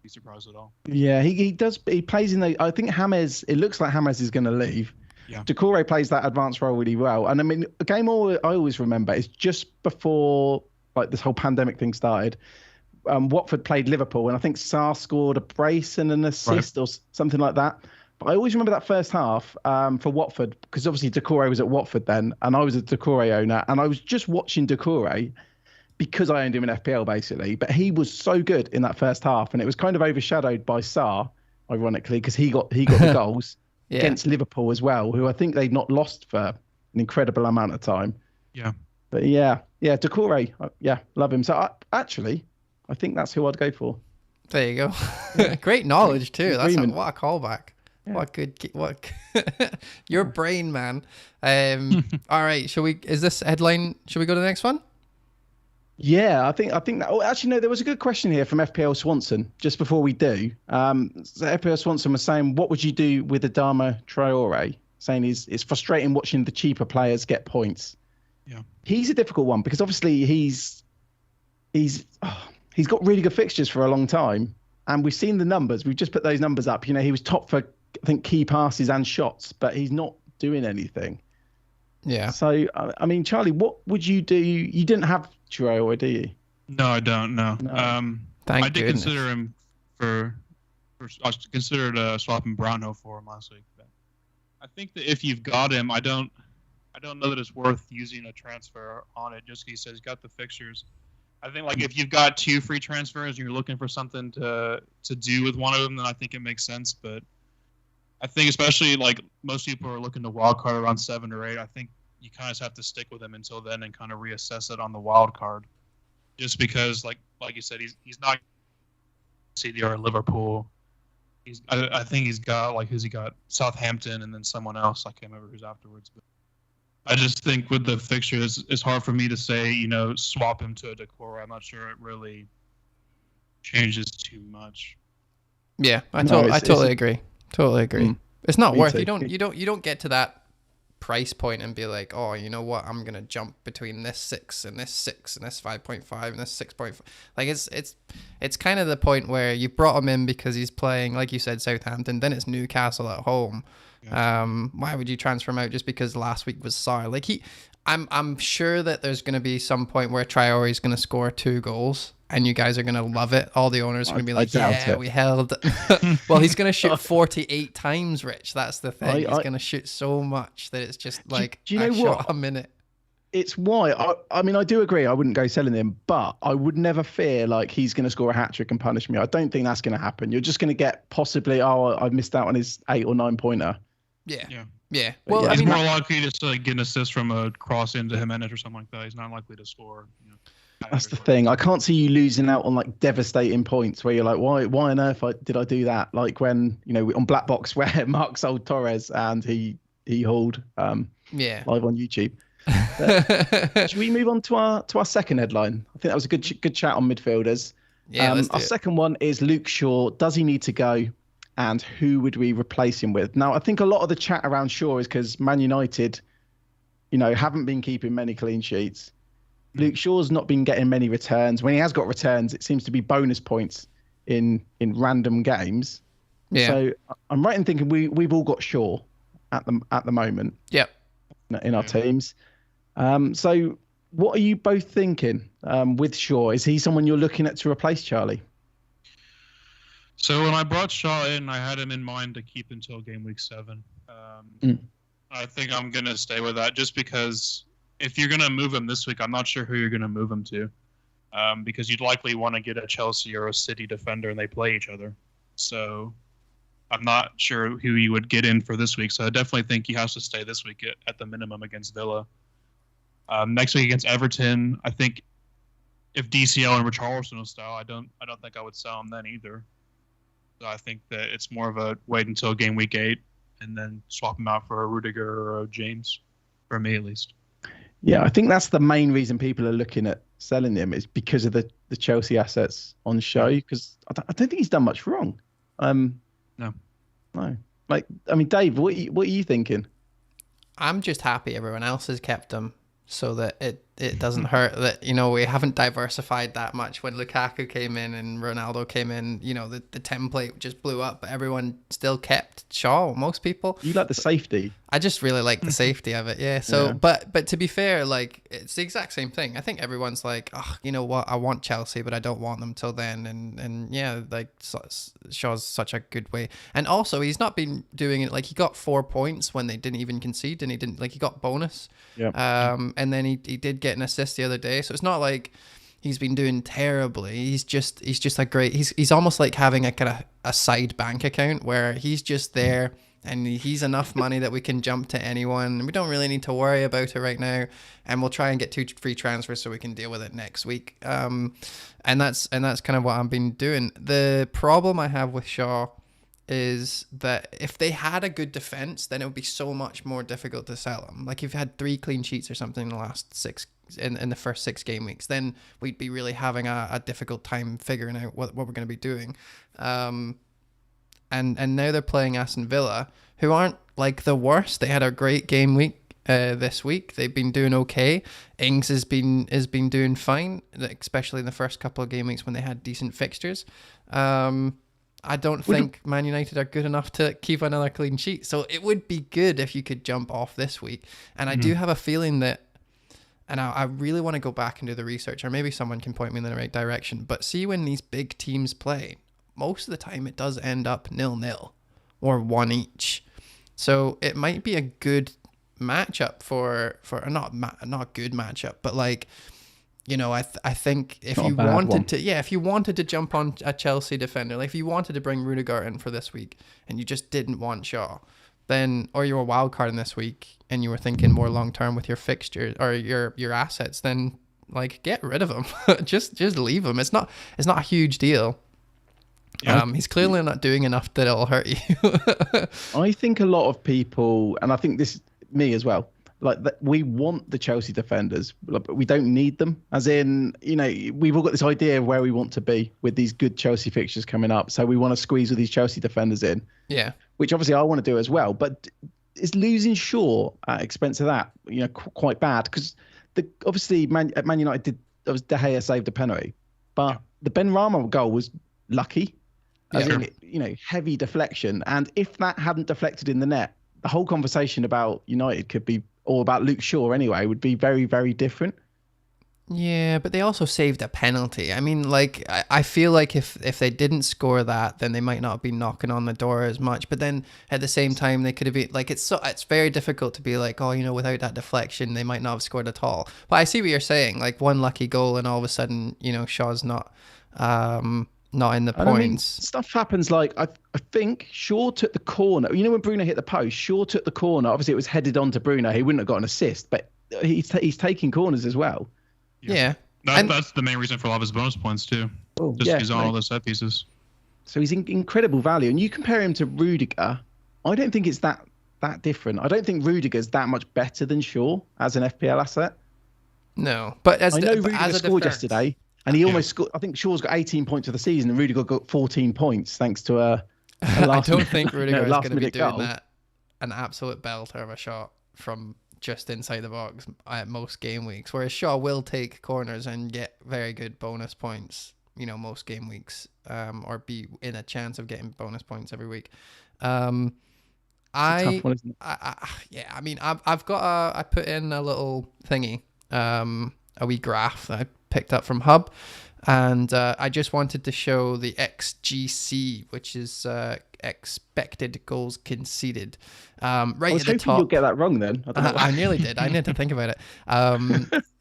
be surprised at all. Yeah, he does. He plays in the. I think James. It looks like James is going to leave. Yeah. Decore plays that advanced role really well, and I mean, a game I always remember is just before like this whole pandemic thing started. Watford played Liverpool, and I think Sarr scored a brace and an assist or something like that. But I always remember that first half for Watford, because obviously Decore was at Watford then, and I was a Decore owner, and I was just watching Decore because I owned him in FPL basically. But he was so good in that first half, and it was kind of overshadowed by Sarr, ironically, because he got the goals against Liverpool as well, who I think they'd not lost for an incredible amount of time. Yeah. But yeah, Decore, love him. So I think that's who I'd go for. There you go. Great knowledge too. What a callback. Yeah. What your brain, man. All right, should we go to the next one? Yeah, I think that. Oh, actually, no. There was a good question here from FPL Swanson just before we do. So FPL Swanson was saying, "What would you do with Adama Traore?" Saying it's frustrating watching the cheaper players get points. Yeah, he's a difficult one because obviously he's got really good fixtures for a long time, and we've seen the numbers. We've just put those numbers up. You know, he was top for I think key passes and shots, but he's not doing anything. Yeah. So I mean, Charlie, what would you do? You didn't have Traore, do you? No, I don't. No. Thank I did goodness. consider him I considered swapping Brownhill for him last week. But I think that if you've got him, I don't know that it's worth using a transfer on it just because he says he's got the fixtures. I think like if you've got 2 free transfers and you're looking for something to do with one of them, then I think it makes sense. But I think especially like most people are looking to wild card around 7 or 8. I think you kind of just have to stick with him until then and kind of reassess it on the wild card. Just because like you said, he's not City or Liverpool. I think he's got who's he got? Southampton and then someone else. I can't remember who's afterwards. But I just think with the fixtures, it's hard for me to say, swap him to a Decore. I'm not sure it really changes too much. Yeah, I totally agree. Totally agree. It's not worth. too. You don't get to that price point and be like, oh, you know what? I'm gonna jump between this 6 and this 6 and this 5.5 and this 6.5. Like it's kind of the point where you brought him in because he's playing, like you said, Southampton. Then it's Newcastle at home. Yeah. Why would you transfer him out just because last week was Sarr? Like I'm sure that there's gonna be some point where Traore is gonna score 2 goals. And you guys are going to love it. All the owners are going to be like, we held. Well, he's going to shoot 48 times, Rich. That's the thing. He's going to shoot so much that it's just like do you know shot a minute. It's why. I mean, I do agree. I wouldn't go selling him, but I would never fear like he's going to score a hat-trick and punish me. I don't think that's going to happen. You're just going to get possibly, I missed out on his 8 or 9 pointer. Yeah. Well, he's I mean, more likely just to get an assist from a cross into Jimenez or something like that. He's not likely to score, That's the thing. I can't see you losing out on like devastating points where you're like, why on earth did I do that? Like when, on Black Box where Mark sold Torres and he hauled live on YouTube. Should we move on to our second headline? I think that was a good chat on midfielders. Yeah, our second one is Luke Shaw. Does he need to go? And who would we replace him with? Now, I think a lot of the chat around Shaw is because Man United, haven't been keeping many clean sheets. Luke Shaw's not been getting many returns. When he has got returns, it seems to be bonus points in random games. Yeah. So I'm right in thinking we've all got Shaw at the moment. Yep. In our teams. So what are you both thinking with Shaw? Is he someone you're looking at to replace Charlie? So when I brought Shaw in, I had him in mind to keep until game week 7. I think I'm going to stay with that just because if you're going to move him this week, I'm not sure who you're going to move him to because you'd likely want to get a Chelsea or a City defender and they play each other. So I'm not sure who you would get in for this week. So I definitely think he has to stay this week at the minimum against Villa. Next week against Everton, I think if DCL and Richarlison will style, I don't think I would sell him then either. So I think that it's more of a wait until game week 8 and then swap him out for a Rudiger or a James, for me at least. Yeah, I think that's the main reason people are looking at selling him is because of the Chelsea assets on show. Because I don't think he's done much wrong. No. Like, I mean, Dave, what are you thinking? I'm just happy everyone else has kept him so that it doesn't hurt that, you know, we haven't diversified that much. When Lukaku came in and Ronaldo came in, you know, the template just blew up, but everyone still kept Shaw, most people. You like the safety. I just really like the safety of it, yeah. So, yeah. But to be fair, like, it's the exact same thing. I think everyone's like, oh, you know what, I want Chelsea, but I don't want them till then. And yeah, like, Shaw's such a good way. And also, he's not been doing it, like, he got 4 points when they didn't even concede, and he didn't, like, he got bonus. Yeah. And then he did get an assist the other day, so it's not like he's been doing terribly. He's just a great. He's almost like having a kind of a side bank account where he's just there, and he's enough money that we can jump to anyone. We don't really need to worry about it right now, and we'll try and get 2 free transfers so we can deal with it next week. And that's kind of what I've been doing. The problem I have with Shaw is that if they had a good defense, then it would be so much more difficult to sell them. Like if you had 3 clean sheets or something in the last 6 in the first 6 game weeks, then we'd be really having a difficult time figuring out what we're going to be doing. And now they're playing Aston Villa, who aren't like the worst. They had a great game week this week. They've been doing okay. Ings has been doing fine, especially in the first couple of game weeks when they had decent fixtures. I don't think Man United are good enough to keep another clean sheet. So it would be good if you could jump off this week. And I do have a feeling that, and I really want to go back and do the research, or maybe someone can point me in the right direction. But see, when these big teams play, most of the time it does end up 0-0 or 1 each. So it might be a good matchup for not a good matchup, but like, you know, I think if you wanted to jump on a Chelsea defender, like if you wanted to bring Rudiger in for this week and you just didn't want Shaw, then, or you were wild carding this week and you were thinking more long term with your fixtures or your assets, then like get rid of him. just leave him. It's not a huge deal. Yeah. He's clearly not doing enough that it'll hurt you. I think a lot of people, and I think this me as well, like that we want the Chelsea defenders, but we don't need them. As in, you know, we've all got this idea of where we want to be with these good Chelsea fixtures coming up. So we want to squeeze all these Chelsea defenders in. Yeah. Which obviously I want to do as well. But is losing Shaw at expense of that, you know, quite bad? Because obviously Man United De Gea saved a penalty, but the Benrahma goal was lucky. As in, you know, heavy deflection. And if that hadn't deflected in the net, the whole conversation about United could be, or about Luke Shaw anyway, would be very, very different. Yeah, but they also saved a penalty. I mean, like, I feel like if they didn't score that, then they might not be knocking on the door as much. But then at the same time, they could have been, like, it's very difficult to be like, oh, you know, without that deflection, they might not have scored at all. But I see what you're saying, like one lucky goal and all of a sudden, you know, Shaw's not in the points. I mean, stuff happens. Like I think Shaw took the corner. You know, when Bruno hit the post, Shaw took the corner. Obviously, it was headed on to Bruno. He wouldn't have got an assist, but he's taking corners as well. Yeah. That's the main reason for a lot of his bonus points too. He's on all the set pieces. So he's incredible value. And you compare him to Rudiger, I don't think it's that different. I don't think Rudiger's that much better than Shaw as an FPL asset. No, but I know Rudiger scored yesterday. And he almost scored. I think Shaw's got 18 points for the season, and Rudiger got 14 points thanks to a I don't think Rudiger is going to be doing that. An absolute belter of a shot from just inside the box at most game weeks, whereas Shaw will take corners and get very good bonus points, you know, most game weeks, or be in a chance of getting bonus points every week. I mean, I've got I put in a little thingy, a wee graph that I picked up from Hub, And I just wanted to show the XGC, which is expected goals conceded. Right I was at the hoping top. you'll get that wrong then. I don't know. I nearly did. I need to think about it.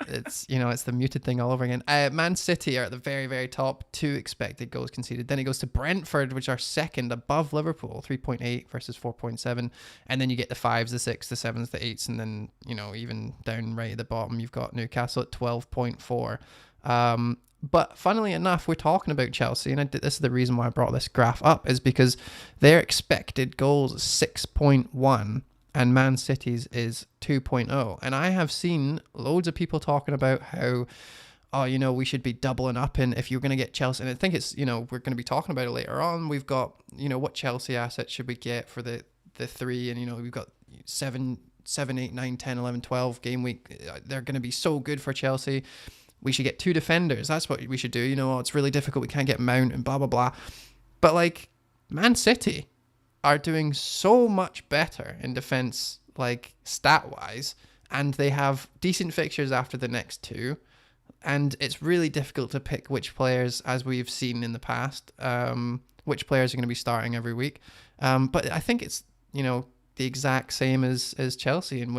It's it's the muted thing all over again. Man City are at the very, very top, 2 expected goals conceded. Then it goes to Brentford, which are second above Liverpool, 3.8 versus 4.7. And then you get the 5s, the 6s, the 7s, the 8s, and then even down right at the bottom, you've got Newcastle at 12.4. But funnily enough, we're talking about Chelsea, and this is the reason why I brought this graph up, is because their expected goals is 6.1 and Man City's is 2.0. And I have seen loads of people talking about how, we should be doubling up in if you're going to get Chelsea. And I think it's, we're going to be talking about it later on. We've got, what Chelsea assets should we get for the 3, and, we've got 7, 8, 9, 10, 11, 12 game week. They're going to be so good for Chelsea. We should get 2 defenders. That's what we should do. It's really difficult. We can't get Mount and blah, blah, blah. But, Man City are doing so much better in defense, stat-wise, and they have decent fixtures after the next 2. And it's really difficult to pick which players, as we've seen in the past, which players are going to be starting every week. But I think it's, the exact same as Chelsea, in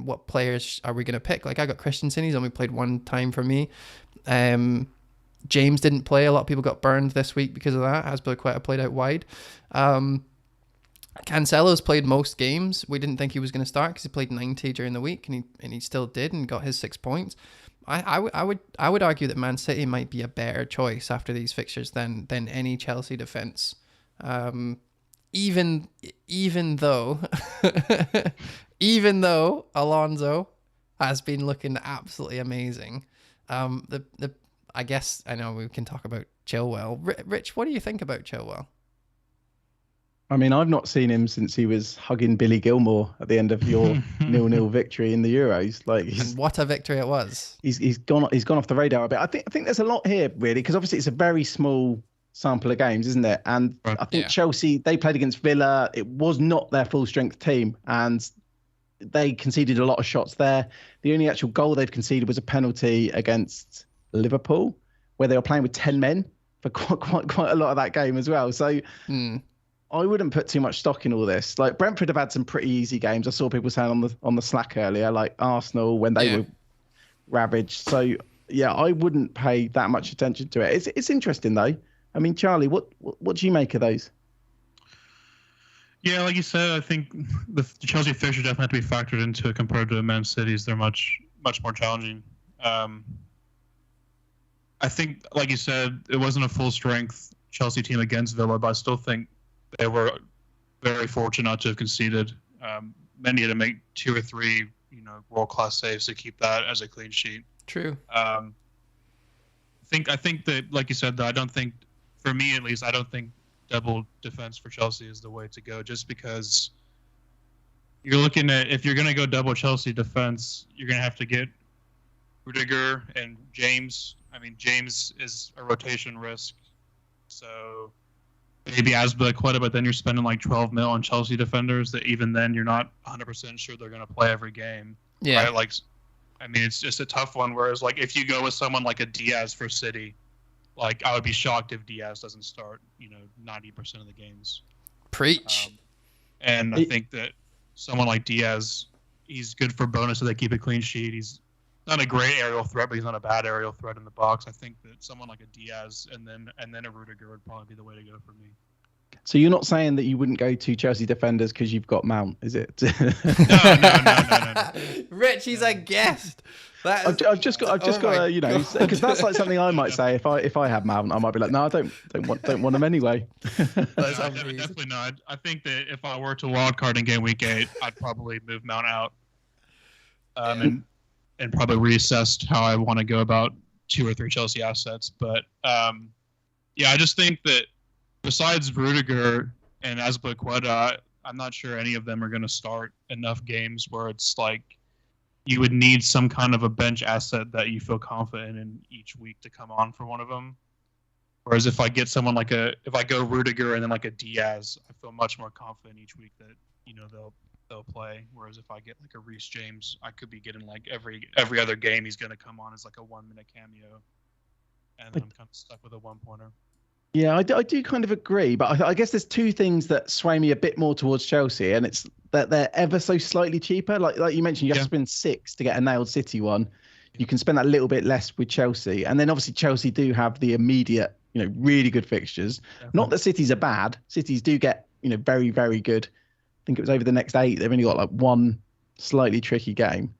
what players are we going to pick? I got Christensen. He's only played 1 time for me. James didn't play. A lot of people got burned this week because of that. Azpilicueta played out wide. Cancelo's played most games. We didn't think he was going to start because he played 90 during the week, and he still did and got his 6 points. I would argue that Man City might be a better choice after these fixtures than any Chelsea defense. Even though Alonso has been looking absolutely amazing. I guess I know we can talk about Chilwell. Rich, what do you think about Chilwell? I mean, I've not seen him since he was hugging Billy Gilmore at the end of your 0-0 victory in the Euros. And what a victory it was! He's gone off the radar a bit. I think there's a lot here really, because obviously it's a very small sample of games, isn't it? And I think Chelsea, they played against Villa. It was not their full strength team, and they conceded a lot of shots there. The only actual goal they've conceded was a penalty against Liverpool, where they were playing with 10 men for quite a lot of that game as well. So I wouldn't put too much stock in all this. Brentford have had some pretty easy games. I saw people saying on the Slack earlier, like Arsenal when they were ravaged. So yeah, I wouldn't pay that much attention to it. It's interesting though. I mean, Charlie, what do you make of those? Yeah, like you said, I think the Chelsea fixture definitely have to be factored into it compared to Man City's. They're much more challenging. I think, like you said, it wasn't a full strength Chelsea team against Villa, but I still think they were very fortunate not to have conceded. Many had to make 2 or 3, world class saves to keep that as a clean sheet. True. I think that, like you said, though, I don't think, for me at least, I don't think double defense for Chelsea is the way to go, just because you're looking at, if you're going to go double Chelsea defense, you're going to have to get Rudiger and James. I mean, James is a rotation risk, so maybe Azpilicueta, but then you're spending like 12 mil on Chelsea defenders that even then you're not 100% sure they're going to play every game. Yeah. Right? It's just a tough one, whereas if you go with someone like a Diaz for City, I would be shocked if Diaz doesn't start, 90% of the games. Preach. And I think that someone like Diaz, he's good for bonus so they keep a clean sheet. He's not a great aerial threat, but he's not a bad aerial threat in the box. I think that someone like a Diaz and then a Rudiger would probably be the way to go for me. So you're not saying that you wouldn't go to Chelsea defenders because you've got Mount, is it? No. Rich, he's a guest. I've just got because that's like something I might say if I had Mount, I might be like, no, I don't want him anyway. Definitely not. I think that if I were to wildcard in game week 8, I'd probably move Mount out, and probably reassess how I want to go about 2 or 3 Chelsea assets. But I just think that besides Rudiger and Azpilicueta, I'm not sure any of them are going to start enough games where it's like you would need some kind of a bench asset that you feel confident in each week to come on for one of them. Whereas if I get someone if I go Rudiger and then like a Diaz, I feel much more confident each week that they'll play. Whereas if I get like a Reece James, I could be getting like every other game he's going to come on as like a 1-minute cameo. and then I'm kind of stuck with a 1-pointer. Yeah, I do kind of agree, but I guess there's two things that sway me a bit more towards Chelsea, and it's that they're ever so slightly cheaper. Like you mentioned, you have to spend 6 to get a nailed City one. You can spend that little bit less with Chelsea, and then obviously Chelsea do have the immediate, really good fixtures. Definitely. Not that City's are bad. City's do get, very, very good. I think it was over the next 8. They've only got like one slightly tricky game.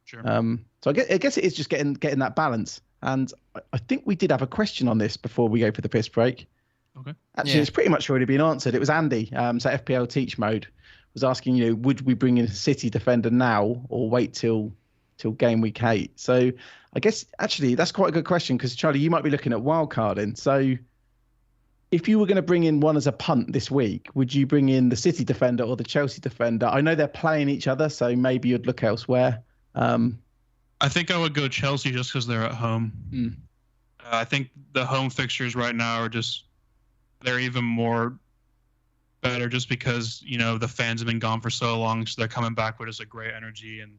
Sure. So I guess it is just getting that balance. And I think we did have a question on this before we go for the piss break. Okay. Actually, it's pretty much already been answered. It was Andy. So FPL Teach Mode was asking, would we bring in a City defender now or wait till game week 8? So I guess actually that's quite a good question because Charlie, you might be looking at wildcarding. So if you were going to bring in one as a punt this week, would you bring in the City defender or the Chelsea defender? I know they're playing each other, so maybe you'd look elsewhere. I think I would go Chelsea just because they're at home. I think the home fixtures right now they're even more better just because, the fans have been gone for so long. So they're coming back with just a great energy. And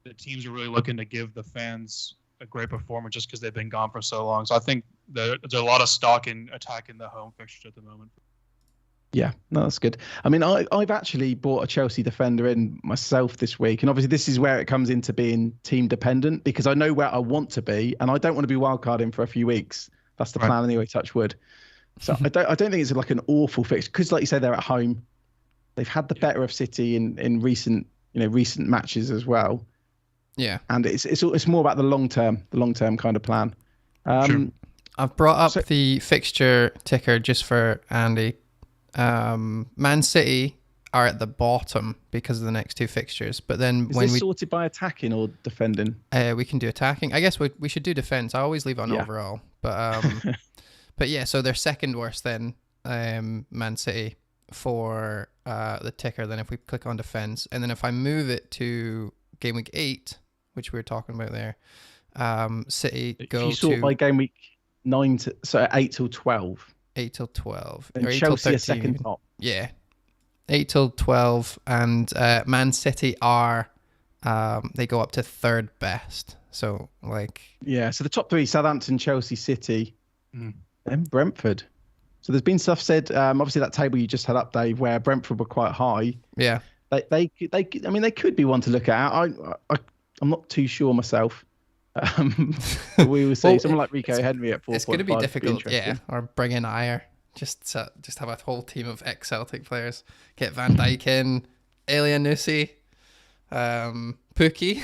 the teams are really looking to give the fans a great performance just because they've been gone for so long. So I think there's a lot of stock in attacking the home fixtures at the moment. Yeah, no, that's good. I mean, I've actually bought a Chelsea defender in myself this week. And obviously this is where it comes into being team dependent because I know where I want to be and I don't want to be wildcarding for a few weeks. That's the plan anyway, touch wood. So I don't think it's like an awful fix because like you say, they're at home. They've had the better of City in recent matches as well. Yeah. And it's more about the long term kind of plan. Sure. I've brought up the fixture ticker just for Andy. Man City are at the bottom because of the next 2 fixtures, but then is this sorted by attacking or defending? We can do attacking. I guess we should do defense. I always leave it on overall, but but yeah, so they're second worst then, Man City for the ticker. Then if we click on defense, and then if I move it to game week 8, which we were talking about there, City go you sort to by game week 8 till 12. 8 till 12. And or 8 Chelsea till are second top. Yeah. 8 till 12. And Man City are, they go up to third best. So, Yeah, so the top 3, Southampton, Chelsea, City, and Brentford. So there's been stuff said, obviously that table you just had up, Dave, where Brentford were quite high. Yeah. They could be one to look at. I'm not too sure myself. We will see. Well, someone like Rico Henry at 4.5. It's going to be difficult, or bring in Ayer. Just have a whole team of ex-Celtic players. Get Van Dijk in, Elianusi, Pookie.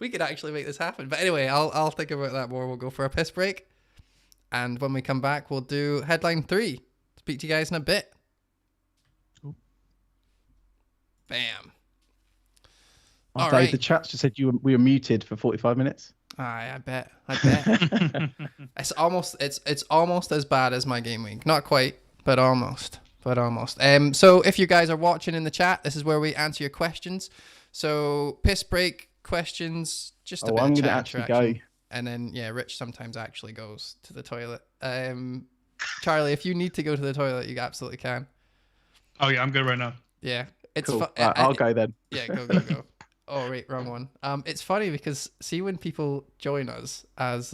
We could actually make this happen. But anyway, I'll think about that more. We'll go for a piss break, and when we come back, we'll do headline 3. Speak to you guys in a bit. Cool. Bam. Dave, right. The chat just said we were muted for 45 minutes. I bet. It's almost as bad as my game week. Not quite, but almost. So if you guys are watching in the chat, this is where we answer your questions. So piss break questions, just a bit of chat interaction. Go. And then Rich sometimes actually goes to the toilet. Charlie, if you need to go to the toilet, you absolutely can. Oh yeah, I'm good right now. Yeah, it's cool. I'll go then. Yeah, go. Oh wait, wrong one. It's funny because see when people join us as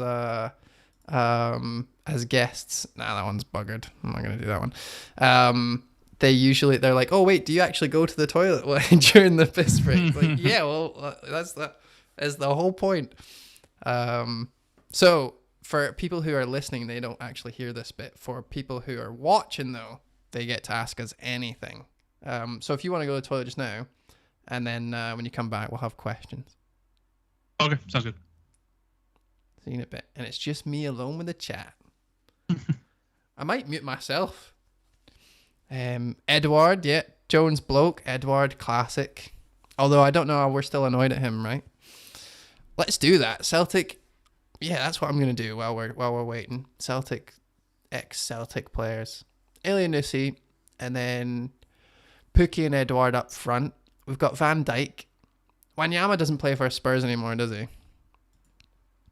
guests. Nah, that one's buggered. I'm not gonna do that one. They're like, oh wait, do you actually go to the toilet during the piss break? Like, yeah, well, that's the whole point. So for people who are listening, they don't actually hear this bit. For people who are watching though, they get to ask us anything. So if you want to go to the toilet just now. And then when you come back, we'll have questions. Okay, sounds good. See you in a bit. And it's just me alone with the chat. I might mute myself. Edward, yeah. Jones bloke. Edward, classic. Although I don't know how we're still annoyed at him, right? Let's do that. Celtic. Yeah, that's what I'm going to do while we're waiting. Celtic, ex-Celtic players. Elianusi. And then Pookie and Edward up front. We've got Van Dijk. Wanyama doesn't play for Spurs anymore, does he?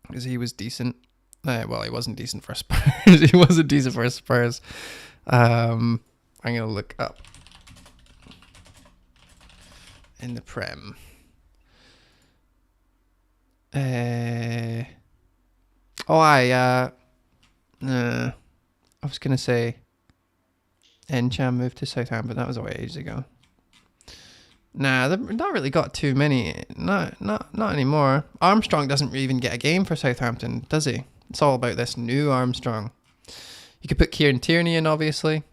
Because he was decent. Well, he wasn't decent for Spurs. He wasn't decent for Spurs. I'm going to look up in the Prem. Oh, I was gonna say Encham moved to Southampton, but that was away ages ago. Nah, they've not really got too many. Not anymore. Armstrong doesn't even get a game for Southampton, does he? It's all about this new Armstrong. You could put Kieran Tierney in, obviously.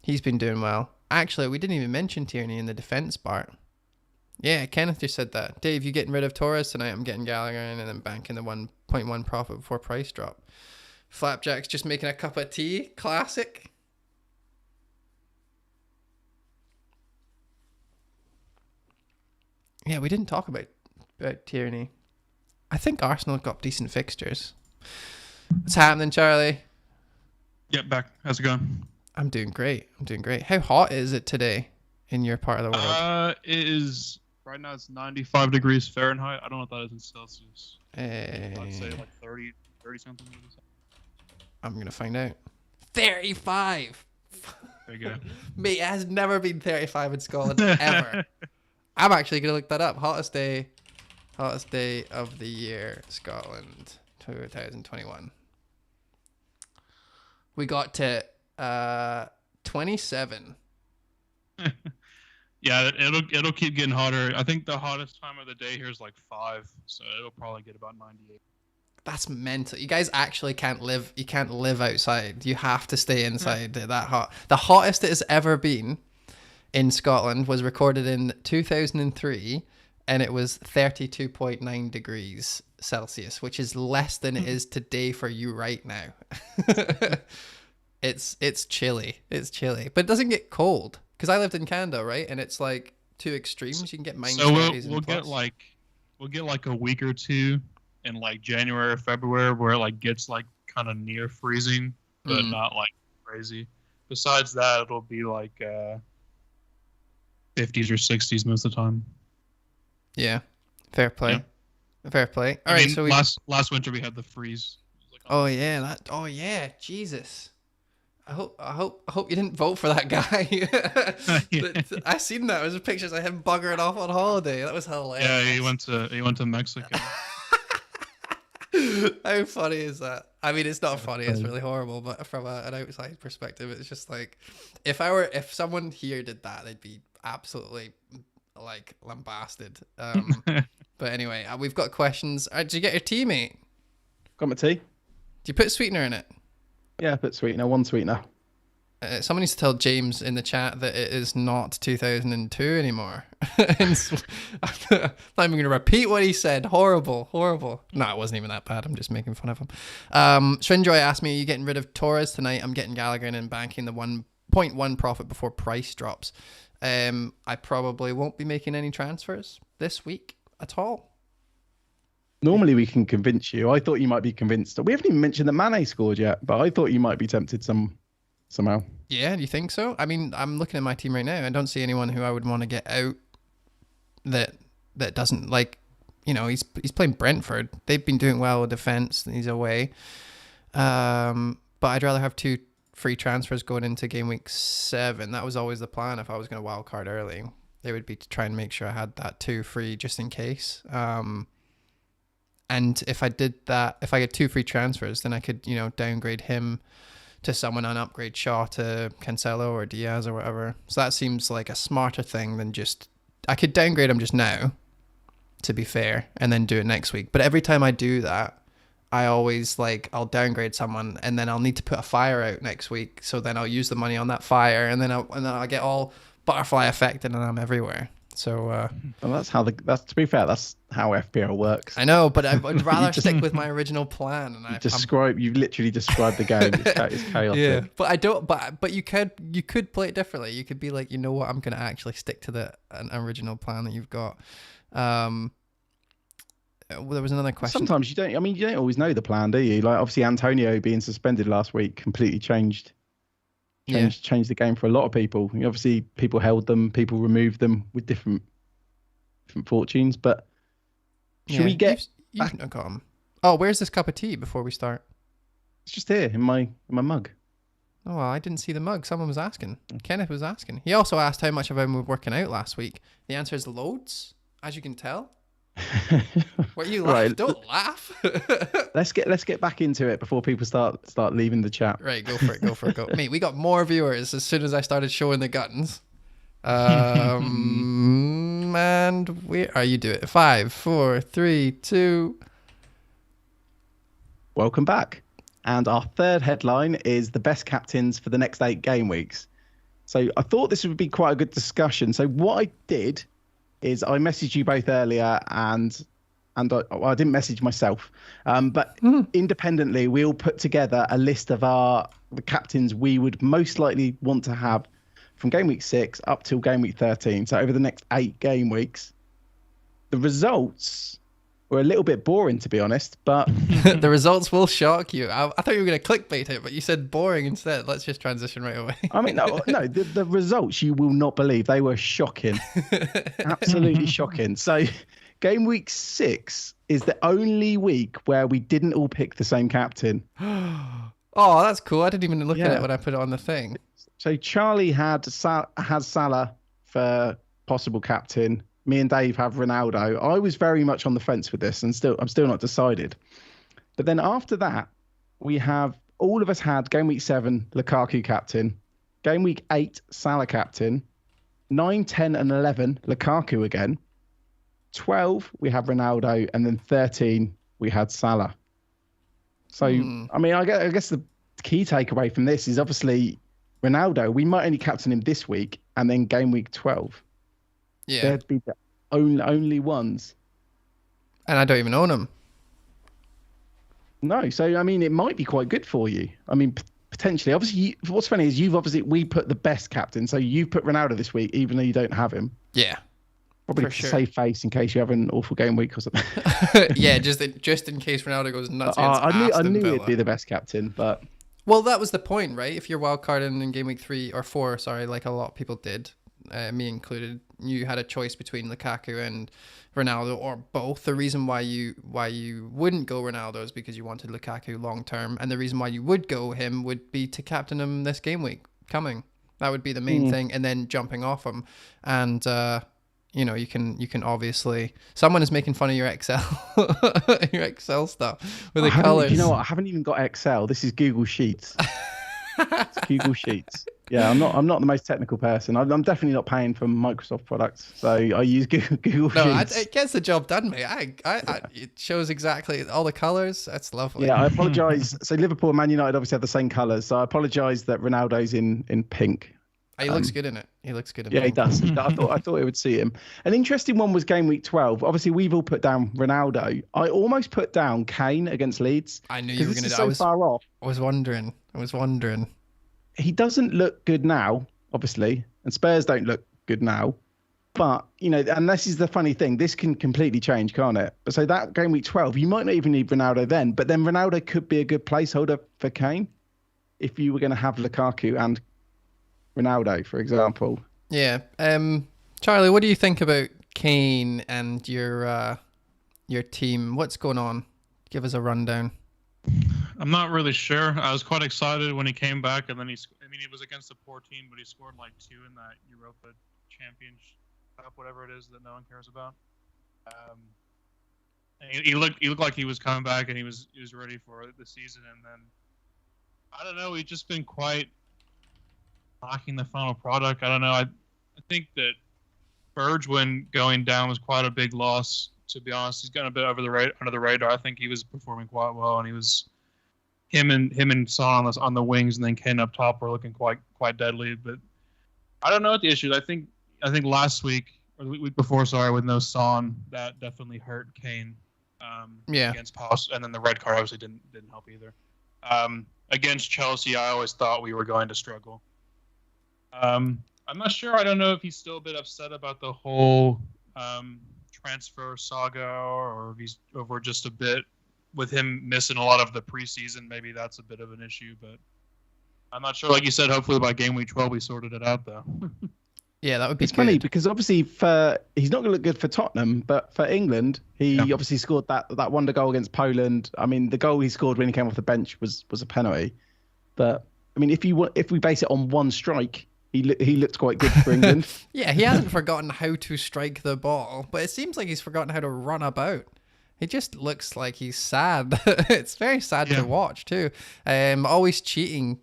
He's been doing well. Actually, we didn't even mention Tierney in the defence part. Yeah, Kenneth just said that. Dave, you getting rid of Torres tonight? I'm getting Gallagher in and then banking the 1.1 profit before price drop. Flapjack's just making a cup of tea. Classic. Yeah, we didn't talk about Tierney. I think Arsenal got decent fixtures. What's happening, Charlie? Yep, back. How's it going? I'm doing great. How hot is it today in your part of the world? It is right now. It's 95 degrees Fahrenheit. I don't know what that is in Celsius. I'd say like 30 something. I'm gonna find out. 35. There you go. Mate, it has never been 35 in Scotland ever. I'm actually gonna look that up. Hottest day of the year, Scotland, 2021. We got to 27. Yeah, it'll keep getting hotter. I think the hottest time of the day here is like 5, so it'll probably get about 98. That's mental. You guys actually can't live. You can't live outside. You have to stay inside. That hot. The hottest it has ever been in Scotland was recorded in 2003, and it was 32.9 degrees Celsius, which is less than it is today for you right now. It's chilly. It's chilly, but it doesn't get cold because I lived in Canada, right? And it's like two extremes. You can get minus 30s. So we'll get like a week or two in like January or February where it like gets like kind of near freezing, but not like crazy. Besides that, it'll be like 50s or 60s most of the time. Yeah, fair play. Yeah. Fair play. All I right, mean, so last winter we had the freeze. Oh yeah, Jesus. I hope you didn't vote for that guy. I seen that. It was pictures of him buggering off on holiday. That was hilarious. Yeah, he went to Mexico. How funny is that? I mean, it's not funny. It's really horrible. But from an outside perspective, it's just like if someone here did that, they'd be absolutely like lambasted. But anyway, we've got questions. Did you get your tea, mate? Got my tea. Do you put sweetener in it? Yeah, I put sweetener. One sweetener. Someone needs to tell James in the chat that it is not 2002 anymore. I'm not even going to repeat what he said. Horrible. No, it wasn't even that bad. I'm just making fun of him. Srinjoy asked me, are you getting rid of Torres tonight? I'm getting Gallagher in and banking the 1.1 profit before price drops. I probably won't be making any transfers this week at all. Normally we can convince you. I thought you might be convinced. We haven't even mentioned that Mane scored yet, but I thought you might be tempted somehow. Yeah, do you think so? I mean, I'm looking at my team right now. I don't see anyone who I would want to get out that doesn't like, he's playing Brentford. They've been doing well with defense. He's away. But I'd rather have 2 free transfers going into game week 7. That was always the plan. If I was going to wild card early, they would be to try and make sure I had that 2 free just in case. And if I did that, if I get 2 free transfers, then I could, downgrade him to someone and upgrade Shaw to Cancelo or Diaz or whatever. So that seems like a smarter thing than just... I could downgrade him just now, to be fair, and then do it next week. But every time I do that, I always, I'll downgrade someone, and then I'll need to put a fire out next week. So then I'll use the money on that fire, and then I'll get all butterfly affected, and I'm everywhere. So well, to be fair, that's how FPL works. I know, but I'd rather stick with my original plan. And you've literally described the game. It's chaotic. Yeah, but I don't. But you could play it differently. You could be like, you know what, I'm gonna actually stick to an original plan that you've got. Well, there was another question. Sometimes you don't. I mean, you don't always know the plan, do you? Like obviously Antonio being suspended last week completely changed the game for a lot of people. Obviously, people held them, people removed them with different fortunes. But should we get? You've not got 'em. Oh, where's this cup of tea before we start? It's just here in my mug. Oh, well, I didn't see the mug. Someone was asking. Kenneth was asking. He also asked how much of him was working out last week. The answer is loads, as you can tell. What you Right. laugh? Don't laugh. Let's get back into it before people start leaving the chat. Right, go for it. Go. Mate, we got more viewers as soon as I started showing the guns. And where are you doing? 5, 4, 3, 2. Welcome back. And our third headline is the best captains for the next 8 game weeks. So I thought this would be quite a good discussion. So what I did is I messaged you both earlier, and I didn't message myself, but independently we all put together a list of the captains we would most likely want to have from game week 6 up till game week 13. So over the next 8 game weeks. The results were a little bit boring, to be honest, but The results will shock you. I thought you were going to clickbait it, but you said boring instead. Let's just transition right away. I mean, no, the results you will not believe. They were shocking. Absolutely shocking. So game week 6 is the only week where we didn't all pick the same captain. Oh, that's cool. I didn't even look at it when I put it on the thing. So Charlie had Salah for possible captain. Me and Dave have Ronaldo. I was very much on the fence with this, and I'm still not decided. But then after that, we have all of us had game week 7 Lukaku captain, game week 8 Salah captain, 9, 10, and 11 Lukaku again. 12 we have Ronaldo, and then 13 we had Salah. So I mean, I guess the key takeaway from this is obviously Ronaldo. We might only captain him this week, and then game week 12. Yeah. They'd be the only ones. And I don't even own him. No, so I mean, it might be quite good for you. I mean, potentially. Obviously, what's funny is we put the best captain. So you put Ronaldo this week, even though you don't have him. Yeah. Probably to save face in case you have an awful game week or something. Yeah, just in case Ronaldo goes nuts against I Aston knew Villa. it'd be the best captain, but Well, that was the point, right? If you're wildcarding in game week 3 or 4, sorry, like a lot of people did, me included, you had a choice between Lukaku and Ronaldo or both. The reason why you wouldn't go Ronaldo is because you wanted Lukaku long term, and the reason why you would go him would be to captain him this game week coming. That would be the main thing, and then jumping off him. And you know, you can obviously, someone is making fun of your Excel your Excel stuff with the colors. You know what? I haven't even got Excel. This is Google Sheets. It's Google Sheets. Yeah, I'm not the most technical person. I'm definitely not paying for Microsoft products, so I use Google Sheets. It gets the job done, mate. It shows exactly all the colors. That's lovely. Yeah, I apologise. So Liverpool and Man United obviously have the same colours, so I apologise that Ronaldo's in pink. He looks good in it. He looks good in it. Yeah, he does. I thought it would suit him. An interesting one was game week 12. Obviously, we've all put down Ronaldo. I almost put down Kane against Leeds. I knew you were going to do. Far off. I was wondering. He doesn't look good now, obviously, and Spurs don't look good now. But, you know, and this is the funny thing. This can completely change, can't it? So that game week 12, you might not even need Ronaldo then, but then Ronaldo could be a good placeholder for Kane if you were going to have Lukaku and Ronaldo, for example. Yeah. Charlie, what do you think about Kane and your team? What's going on? Give us a rundown. I'm not really sure. I was quite excited when he came back, and then he was against a poor team, but he scored like 2 in that Europa Championship, whatever it is that no one cares about. He looked like he was coming back, and he was ready for the season. And then I don't know, he's just been quite lacking the final product. I don't know. I think that Bergwijn going down was quite a big loss. To be honest, he's gotten a bit under the radar. I think he was performing quite well, and he was him and Son on the wings, and then Kane up top were looking quite deadly. But I don't know what the issue is. I think last week or the week before, with no Son, that definitely hurt Kane. Against Palace, and then the red card obviously didn't help either. Against Chelsea, I always thought we were going to struggle. I'm not sure. I don't know if he's still a bit upset about the whole transfer saga, or if he's over just a bit with him missing a lot of the preseason. Maybe that's a bit of an issue, but I'm not sure. Like you said, hopefully by game week 12 we sorted it out, though. Yeah, that would be. It's funny because obviously he's not going to look good for Tottenham, but for England, he obviously scored that wonder goal against Poland. I mean, the goal he scored when he came off the bench was a penalty. But I mean, if we base it on one strike, he looked quite good for England. Yeah, he hasn't forgotten how to strike the ball, but it seems like he's forgotten how to run about. He just looks like he's sad. It's very sad to watch too. Always cheating.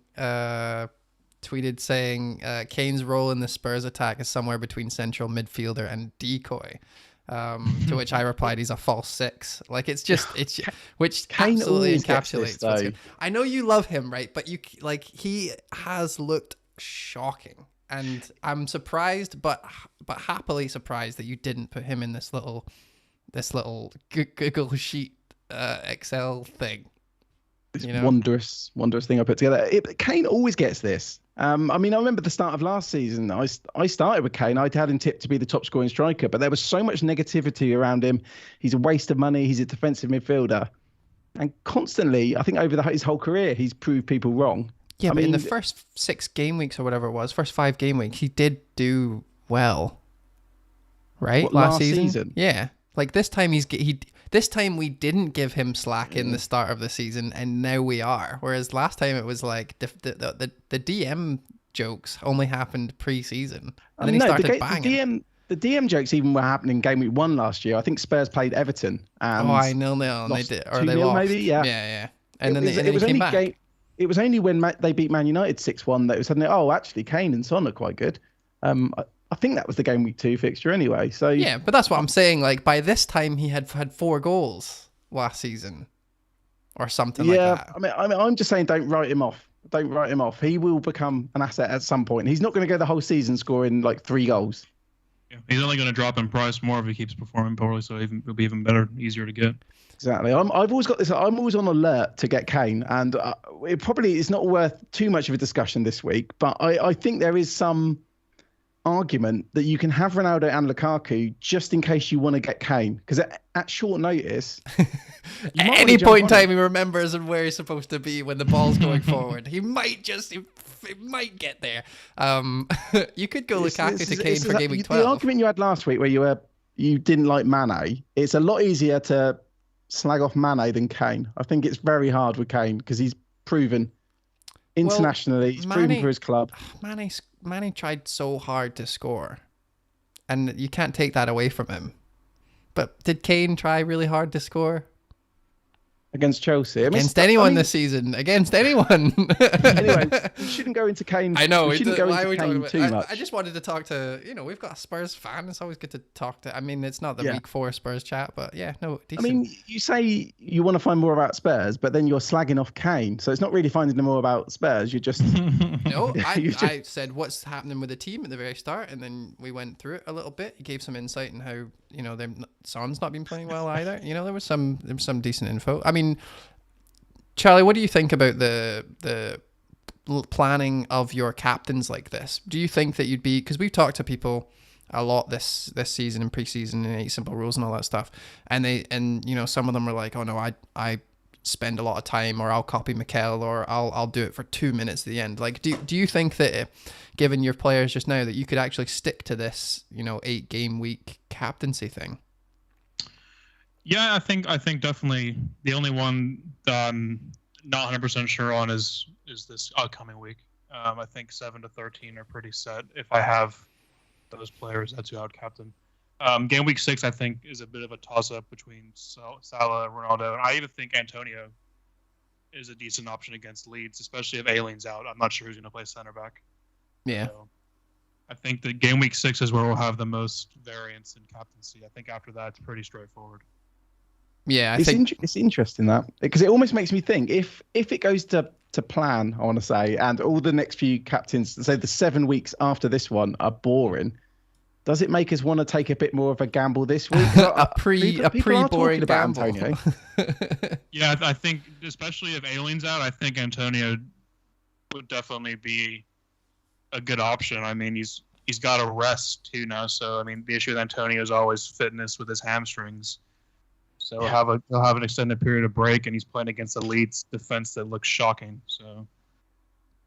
Tweeted saying Kane's role in the Spurs attack is somewhere between central midfielder and decoy. To which I replied, he's a false six. Like which Kane absolutely always gets encapsulates this, though. what's good. I know you love him, right? But he has looked shocking, and I'm surprised, but happily surprised that you didn't put him in this little Google sheet Excel thing. This wondrous thing I put together. Kane always gets this. I mean, I remember the start of last season. I started with Kane. I had him tipped to be the top scoring striker, but there was so much negativity around him. He's a waste of money. He's a defensive midfielder, and constantly, I think over his whole career, he's proved people wrong. Yeah, but in the first 6 game weeks or whatever it was, first 5 game weeks, he did do well. Right? What, last season? Yeah. Like this time this time we didn't give him slack in the start of the season, and now we are. Whereas last time it was like the DM jokes only happened pre-season, and then he started banging. The DM jokes even were happening in game week 1 last year. I think Spurs played Everton. And I know, and they did, or they lost. Maybe, yeah. And then he came back. It was only when they beat Man United 6-1 that it was suddenly, actually, Kane and Son are quite good. I think that was the game week 2 fixture anyway. So yeah, but that's what I'm saying. Like by this time, he had 4 goals last season, or something like that. Yeah, I mean, I'm just saying, don't write him off. Don't write him off. He will become an asset at some point. He's not going to go the whole season scoring like 3 goals. Yeah, he's only going to drop in price more if he keeps performing poorly. So it'll be even better, easier to get. Exactly. I've always got this. I'm always on alert to get Kane, and it probably is not worth too much of a discussion this week. But I think there is some argument that you can have Ronaldo and Lukaku just in case you want to get Kane, because at short notice, at any point in time he remembers and where he's supposed to be when the ball's going forward. He might get there. You could go Lukaku to Kane for game week 12. The argument you had last week where you didn't like Mane, it's a lot easier to slag off Mane than Kane. I think it's very hard with Kane because he's proven internationally, he's proven for his club. Mane tried so hard to score, and you can't take that away from him. But did Kane try really hard to score? Against Chelsea. Against anyone this season. Against anyone. Anyway, we shouldn't go into Kane. I know. We shouldn't go into Kane too much. I just wanted to talk to, we've got a Spurs fan. It's always good to talk to. I mean, it's not the week 4 Spurs chat, but yeah, no, decent. I mean, you say you want to find more about Spurs, but then you're slagging off Kane. So it's not really finding more about Spurs. You're just... No, I said what's happening with the team at the very start, and then we went through it a little bit. He gave some insight in how, Son's not been playing well either. There was some decent info. I mean, Charlie, what do you think about the planning of your captains like this? Do you think that you'd be, because we've talked to people a lot this season and preseason and 8 simple rules and all that stuff, and some of them are like, oh no, I spend a lot of time, or I'll copy Mikel, or I'll do it for 2 minutes at the end. Like, do you think that, given your players just now, that you could actually stick to this 8 game week captaincy thing? Yeah, I think definitely the only one that I'm not 100% sure on is this upcoming week. I think 7 to 13 are pretty set. If I have those players, that's who I would captain. Game week 6, I think, is a bit of a toss-up between Salah and Ronaldo, and I even think Antonio is a decent option against Leeds, especially if Aileen's out. I'm not sure who's going to play center back. Yeah. So I think that game week 6 is where we'll have the most variance in captaincy. I think after that, it's pretty straightforward. Yeah, it's interesting that, because it almost makes me think if it goes to plan, I want to say, and all the next few captains, say the 7 weeks after this one, are boring. Does it make us want to take a bit more of a gamble this week? a pre-boring gamble. Antonio. Yeah, I think especially if Aileen's out, I think Antonio would definitely be a good option. I mean, he's got a rest too now, so I mean the issue with Antonio is always fitness with his hamstrings. So he'll have an extended period of break, and he's playing against a Leeds defense that looks shocking. So,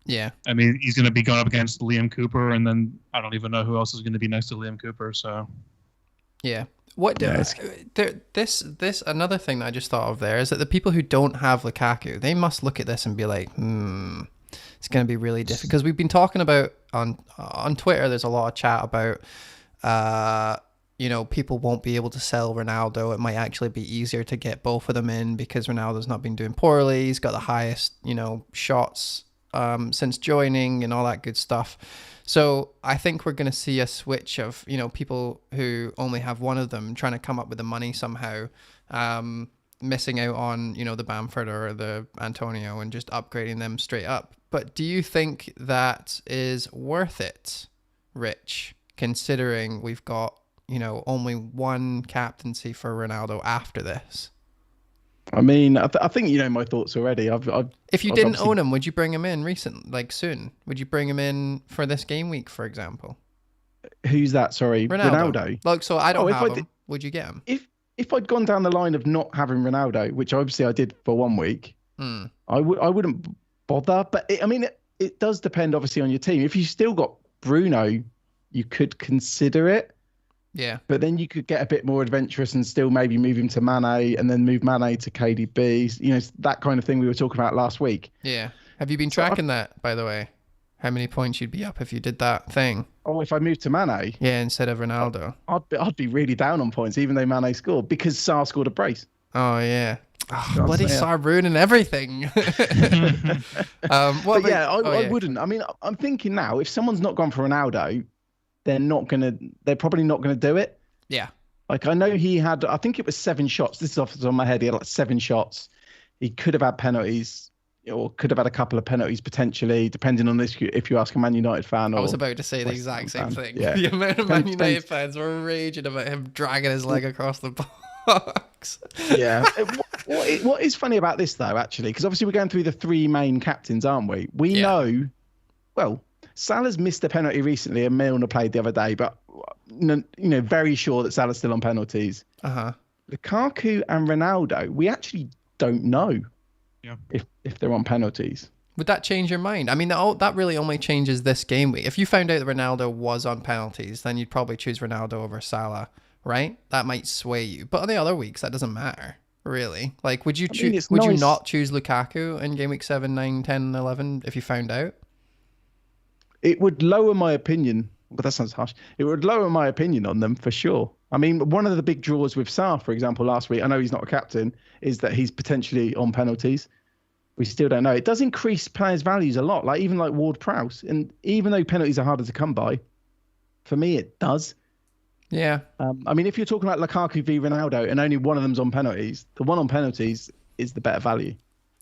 yeah, I mean, he's going to be going up against Liam Cooper, and then I don't even know who else is going to be next to Liam Cooper. So, yeah. This another thing that I just thought of there is that the people who don't have Lukaku, they must look at this and be like, it's going to be really difficult, because we've been talking about on Twitter, there's a lot of chat about, people won't be able to sell Ronaldo. It might actually be easier to get both of them in because Ronaldo's not been doing poorly. He's got the highest, shots since joining and all that good stuff. So I think we're going to see a switch of, people who only have one of them trying to come up with the money somehow, missing out on, the Bamford or the Antonio and just upgrading them straight up. But do you think that is worth it, Rich, considering we've got, only one captaincy for Ronaldo after this? I mean, I think my thoughts already. If you didn't own him, would you bring him in soon? Would you bring him in for this game week, for example? Who's that? Sorry, Ronaldo. Look, so I don't have him. Would you get him? If I'd gone down the line of not having Ronaldo, which obviously I did for 1 week, I wouldn't bother. But it does depend obviously on your team. If you still got Bruno, you could consider it. Yeah. But then you could get a bit more adventurous and still maybe move him to Mane and then move Mane to KDB. That kind of thing we were talking about last week. Yeah. Have you been tracking that, by the way? How many points you'd be up if you did that thing? Oh, if I moved to Mane? Yeah, instead of Ronaldo. I'd be really down on points, even though Mane scored, because Sarr scored a brace. Oh, yeah. Oh, bloody Sarr ruining everything. I wouldn't. I'm thinking now, if someone's not gone for Ronaldo, they're probably not gonna do it. Yeah. Like, I know he had, I think it was 7 shots. This is off the top of my head. He had like 7 shots. He could have had penalties, or could have had a couple of penalties potentially, depending on this. If you ask a Man United fan, I was about to say the exact same thing. Yeah. The amount of Man United fans were raging about him dragging his leg across the box. Yeah. What is funny about this though, actually, because obviously we're going through the 3 main captains, aren't we? We know, well, Salah's missed a penalty recently and Milner played the other day, but very sure that Salah's still on penalties. Lukaku and Ronaldo, we actually don't know if they're on penalties. Would that change your mind? I mean, that really only changes this game week. If you found out that Ronaldo was on penalties, then you'd probably choose Ronaldo over Salah, right? That might sway you. But on the other weeks, that doesn't matter, really. Like, would you choose? Would you not choose Lukaku in game week 7, 9, 10, 11 if you found out? It would lower my opinion, but that sounds harsh. It would lower my opinion on them for sure. I mean, one of the big draws with Sarr, for example, last week, I know he's not a captain, is that he's potentially on penalties. We still don't know. It does increase players' values a lot, even like Ward-Prowse. And even though penalties are harder to come by, for me, it does. Yeah. If you're talking about Lukaku v Ronaldo and only one of them's on penalties, the one on penalties is the better value.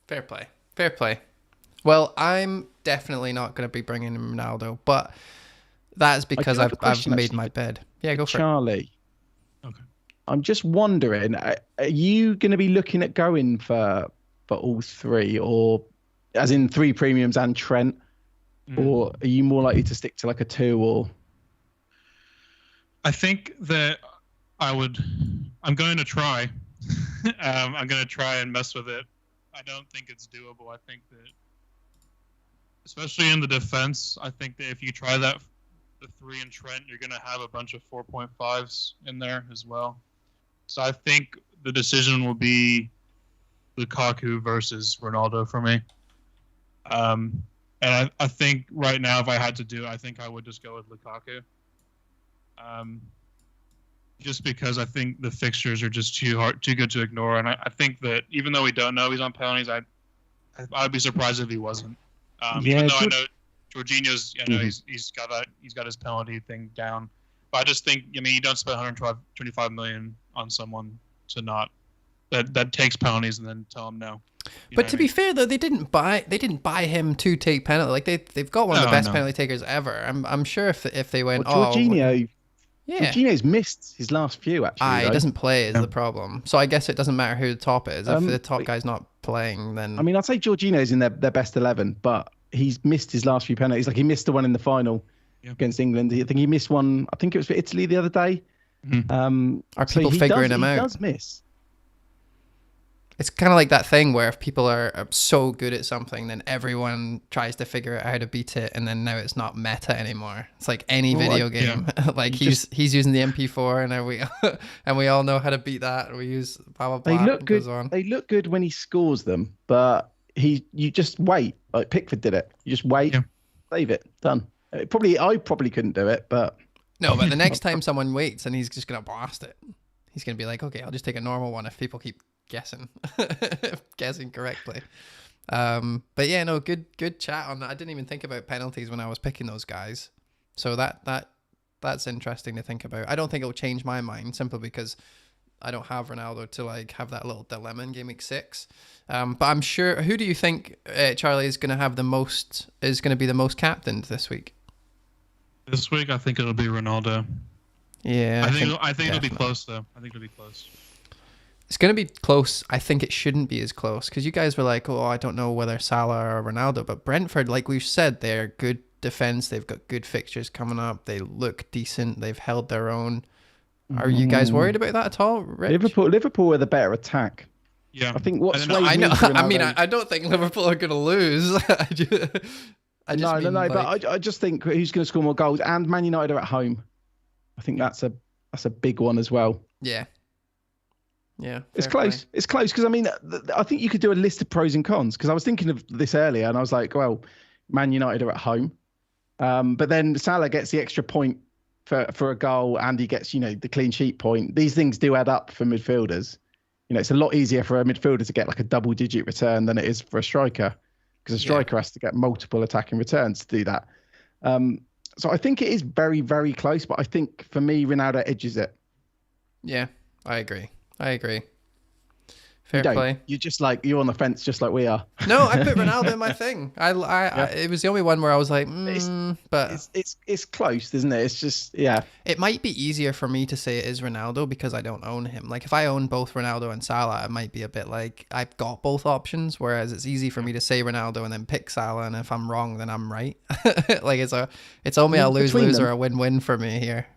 Fair play. Well, I'm definitely not going to be bringing in Ronaldo, but that's because I've made my bed. Yeah, go for Charlie. Okay. I'm just wondering, are you going to be looking at going for all 3, or as in 3 premiums and Trent, or are you more likely to stick to like a 2 or? I think that I'm going to try. I'm going to try and mess with it. I don't think it's doable. I think that, especially in the defense, I think that if you try that, the 3 and Trent, you're going to have a bunch of 4.5s in there as well. So I think the decision will be Lukaku versus Ronaldo for me. And I think right now, if I had to do it, I think I would just go with Lukaku. Just because I think the fixtures are just too good to ignore. And I think that even though we don't know he's on penalties, I'd be surprised if he wasn't. Even though I know Jorginho's, he's got his penalty thing down. But I just think, you don't spend 125 million on someone to not that takes penalties and then tell him no. But to be fair though, they didn't buy him to take penalty. Like they've got one of the best penalty takers ever. I'm sure if they went, Jorginho. Jorginho's missed his last few actually. He doesn't play is the problem. So I guess it doesn't matter who the top is. If the top guy's not playing, then I'd say Jorginho's in their best 11, but he's missed his last few penalties. Like he missed the one in the final against England. I think he missed one. I think it was for Italy the other day. Are people figuring him out? He does miss. It's kind of like that thing where if people are so good at something, then everyone tries to figure out how to beat it, and then now it's not meta anymore. It's like any video game. Like he's using the MP4, and we all know how to beat that. And we use blah blah blah. They look good. They look good when he scores them, but you just wait. Like Pickford did it. You just wait, save it, done. I probably couldn't do it, but No, but the next time someone waits and he's just gonna blast it, he's gonna be like, okay, I'll just take a normal one if people keep guessing correctly. But yeah, no, good chat on that. I didn't even think about penalties when I was picking those guys, so that's interesting to think about. I don't think it'll change my mind simply because I don't have Ronaldo to like have that little dilemma in Game Week 6. But I'm sure. Who do you think, Charlie, is going to be the most captained this week? This week, I think it'll be Ronaldo. Yeah, I think it'll be close though. I think it'll be close. It's going to be close. I think it shouldn't be as close because you guys were like, oh, I don't know whether Salah or Ronaldo, but Brentford, like we've said, they're good defense. They've got good fixtures coming up. They look decent. They've held their own. Are you guys worried about that at all, Rich? Liverpool are the better attack. Yeah, I think what's I know. I mean, I don't think Liverpool are going to lose. No. But I just think who's going to score more goals, and Man United are at home. I think that's a big one as well. Yeah. It's close. It's close because I mean, I think you could do a list of pros and cons because I was thinking of this earlier and I was like, well, Man United are at home, but then Salah gets the extra point for a goal and he gets the clean sheet point. These things do add up for midfielders. It's a lot easier for a midfielder to get like a double-digit return than it is for a striker because a striker has to get multiple attacking returns to do that. So I think it is very, very close, but I think for me, Ronaldo edges it. Yeah, I agree. Fair play. You're just like you're on the fence, just like we are. No, I put Ronaldo in my thing. It was the only one where I was like, but it's close, isn't it? It's just It might be easier for me to say it is Ronaldo because I don't own him. Like if I own both Ronaldo and Salah, it might be a bit like I've got both options. Whereas it's easy for me to say Ronaldo and then pick Salah, and if I'm wrong, then I'm right. Like it's only a lose or a win for me here.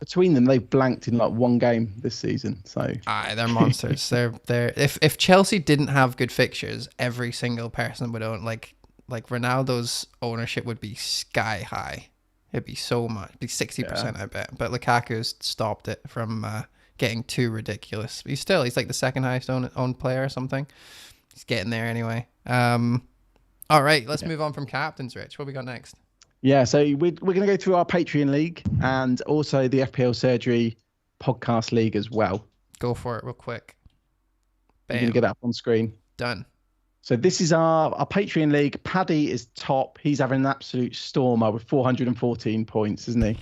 Between them, they've blanked in like one game this season. So they're monsters. they're if Chelsea didn't have good fixtures, every single person would own like Ronaldo's ownership would be sky high. It'd be so much, it'd be 60%, I bet. But Lukaku's stopped it from getting too ridiculous. He's like the second highest owned player or something. He's getting there anyway. All right, let's move on from captains, Rich. What we got next? Yeah, so we're going to go through our Patreon league and also the FPL Surgery podcast league as well. Go for it real quick. Bam. You're going to get that up on screen. Done. So this is our Patreon league. Paddy is top. He's having an absolute stormer with 414 points, isn't he?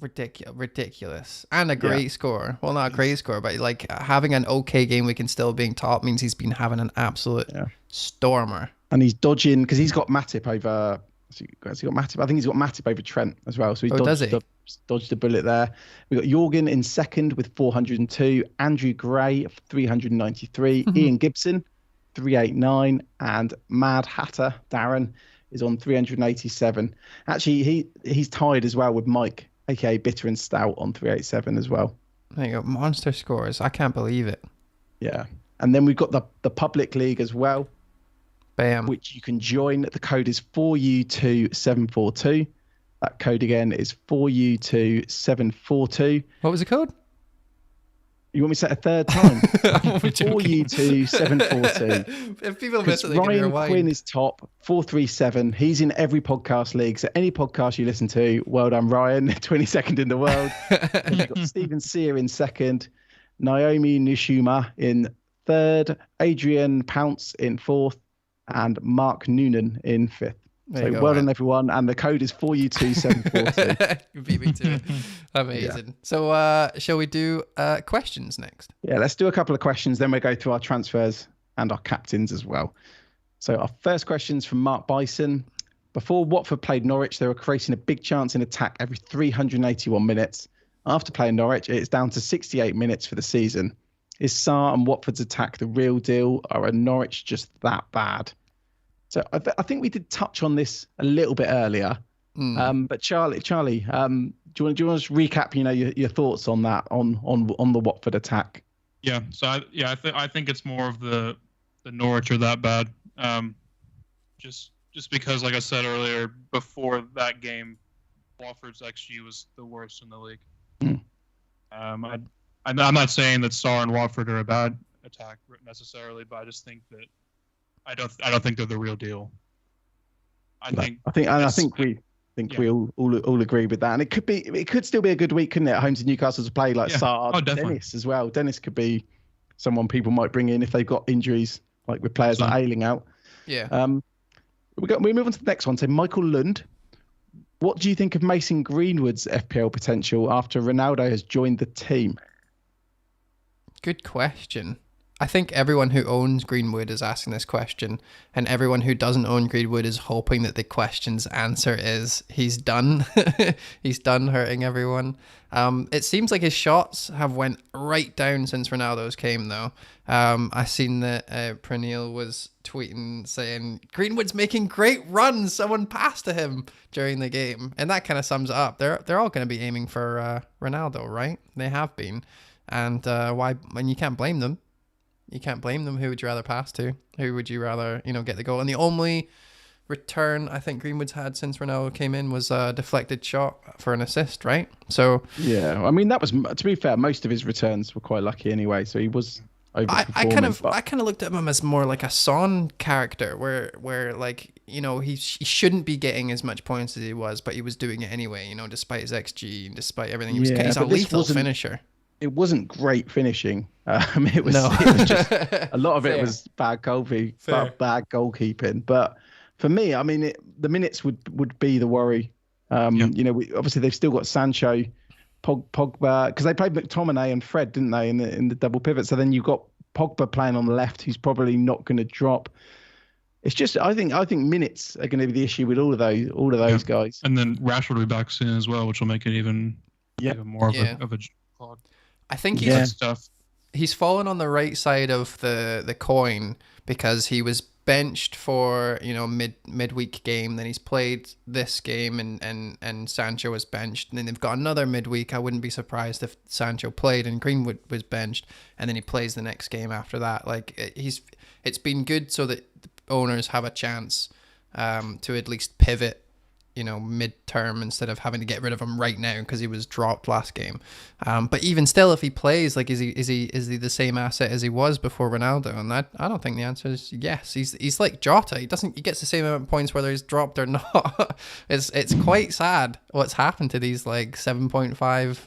Ridiculous. And a great score. Well, not a great score, but like having an okay game week and still being top means he's been having an absolute stormer. And he's dodging because he's got Matip over... Has he got Matip? I think he's got Matip over Trent as well. So he dodged a bullet there. We've got Jorgen in second with 402. Andrew Gray, 393. Ian Gibson, 389. And Mad Hatter, Darren, is on 387. Actually, he's tied as well with Mike, a.k.a. Bitter and Stout, on 387 as well. There you go. Monster scores. I can't believe it. Yeah. And then we've got the public league as well. Bam. Which you can join. The code is 4U2742. That code again is 4U2742. What was the code? You want me to say it a third time? 4U2742. If people miss it, they Ryan Quinn is top, 437. He's in every podcast league. So any podcast you listen to, well done, Ryan. 22nd in the world. You've got Stephen Sear in second. Naomi Nishima in third. Adrian Pounce in fourth. And Mark Noonan in fifth. So well done, everyone. And the code is 4U2742. You beat me to it. Amazing. Yeah. So shall we do questions next? Yeah, let's do a couple of questions. Then we'll go through our transfers and our captains as well. So our first question is from Mark Bison. Before Watford played Norwich, they were creating a big chance in attack every 381 minutes. After playing Norwich, it's down to 68 minutes for the season. Is Sarr and Watford's attack the real deal, or are Norwich just that bad? So I think we did touch on this a little bit earlier. But Charlie, do you want to recap? Your thoughts on that on the Watford attack? Yeah. So I think it's more of the Norwich are that bad. Just because, like I said earlier, before that game, Watford's XG was the worst in the league. I'm not saying that Sarr and Watford are a bad attack necessarily, but I just think that I don't think they're the real deal. I think think we all agree with that. And it could still be a good week, couldn't it? At home to Newcastle to play like Sard, Dennis as well. Dennis could be someone people might bring in if they've got injuries, like with players like Ayling out. Yeah. We move on to the next one. So Michael Lund, what do you think of Mason Greenwood's FPL potential after Ronaldo has joined the team? Good question. I think everyone who owns Greenwood is asking this question, and everyone who doesn't own Greenwood is hoping that the question's answer is he's done. He's done hurting everyone. It seems like his shots have went right down since Ronaldo's came, though. I seen that Pranil was tweeting saying Greenwood's making great runs. Someone passed to him during the game, and that kind of sums it up. They're all going to be aiming for Ronaldo, right? They have been, and why? And you can't blame them. You can't blame them. Who would you rather pass to? Who would you rather, get the goal? And the only return I think Greenwood's had since Ronaldo came in was a deflected shot for an assist, right? So yeah, I mean that was, to be fair, most of his returns were quite lucky anyway. So he was overperforming. I kind of looked at him as more like a Son character, where like he shouldn't be getting as much points as he was, but he was doing it anyway. Despite his XG and despite everything, he's a lethal finisher. It wasn't great finishing. It was just a lot of it was bad goalkeeping. But for me, I mean, the minutes would be the worry. Obviously they've still got Sancho, Pogba, because they played McTominay and Fred, didn't they, in the double pivot? So then you've got Pogba playing on the left, who's probably not going to drop. It's just I think minutes are going to be the issue with all of those guys. And then Rashford will be back soon as well, which will make it even more of a clog. I think he's fallen on the right side of the coin because he was benched for midweek game, then he's played this game and Sancho was benched, and then they've got another midweek. I wouldn't be surprised if Sancho played and Greenwood was benched, and then he plays the next game after that. Like it's been good so that the owners have a chance to at least pivot mid-term instead of having to get rid of him right now because he was dropped last game. But even still, if he plays, like, is he the same asset as he was before Ronaldo? And that, I don't think the answer is yes. He's like Jota. He gets the same amount of points whether he's dropped or not. It's quite sad what's happened to these like 7.5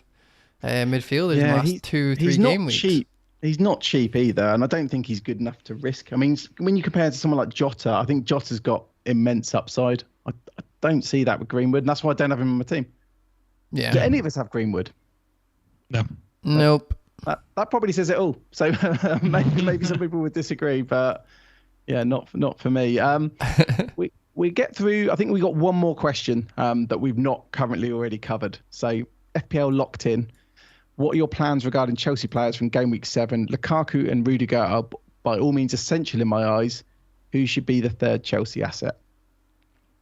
midfielders in the last 2-3 game weeks. Cheap. He's not cheap either, and I don't think he's good enough to risk. I mean, when you compare it to someone like Jota, I think Jota's got immense upside. I don't see that with Greenwood, and that's why I don't have him on my team. Yeah. Do any of us have Greenwood? No. Nope. That probably says it all. So maybe some people would disagree, but yeah, not for me. We get through. I think we got one more question that we've not currently already covered. So FPL locked in. What are your plans regarding Chelsea players from Game Week 7? Lukaku and Rudiger are by all means essential in my eyes. Who should be the third Chelsea asset?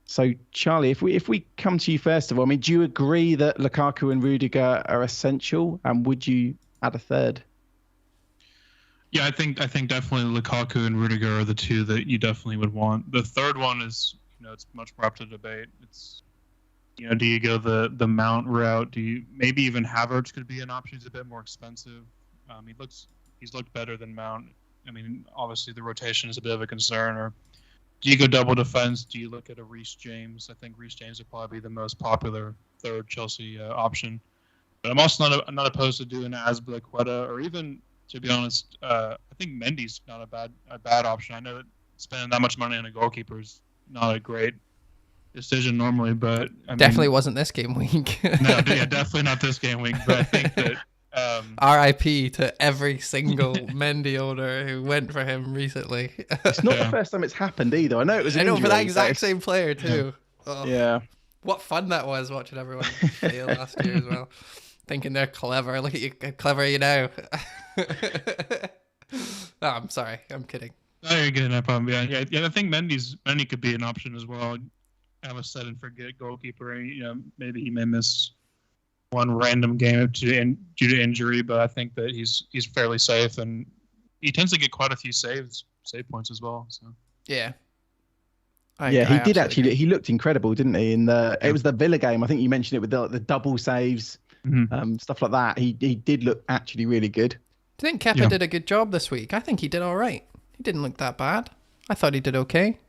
So, Charlie, if we come to you first of all, I mean, do you agree that Lukaku and Rudiger are essential, and would you add a third? Yeah, I think definitely Lukaku and Rudiger are the two that you definitely would want. The third one is, it's much more up to debate. It's, do you go the Mount route? Do you maybe even Havertz could be an option? He's a bit more expensive. He's looked better than Mount. I mean, obviously the rotation is a bit of a concern. Or do you go double defense? Do you look at a Reece James? I think Reece James would probably be the most popular third Chelsea option. But I'm also not opposed to doing Azpilicueta, or even, to be honest, I think Mendy's not a bad option. I know that spending that much money on a goalkeeper is not a great decision normally, but definitely wasn't this game week. No, yeah, definitely not this game week. But I think that. RIP to every single Mendy owner who went for him recently. It's not the first time it's happened either. I know it was. I know, for that exact same player too. Yeah. Oh, yeah. What fun that was watching everyone fail last year as well. Thinking they're clever. Look at you, how clever you now. Oh, I'm sorry. I'm kidding. No, you're good. No problem. Yeah. I think Mendy could be an option as well. Have a set and forget goalkeeper. Maybe he may miss one random game due to injury, but I think that he's fairly safe, and he tends to get quite a few save points as well. So yeah, he did actually. He looked incredible, didn't he? It was the Villa game. I think you mentioned it with the double saves, stuff like that. He did look actually really good. Do you think Kepa did a good job this week? I think he did all right. He didn't look that bad. I thought he did okay.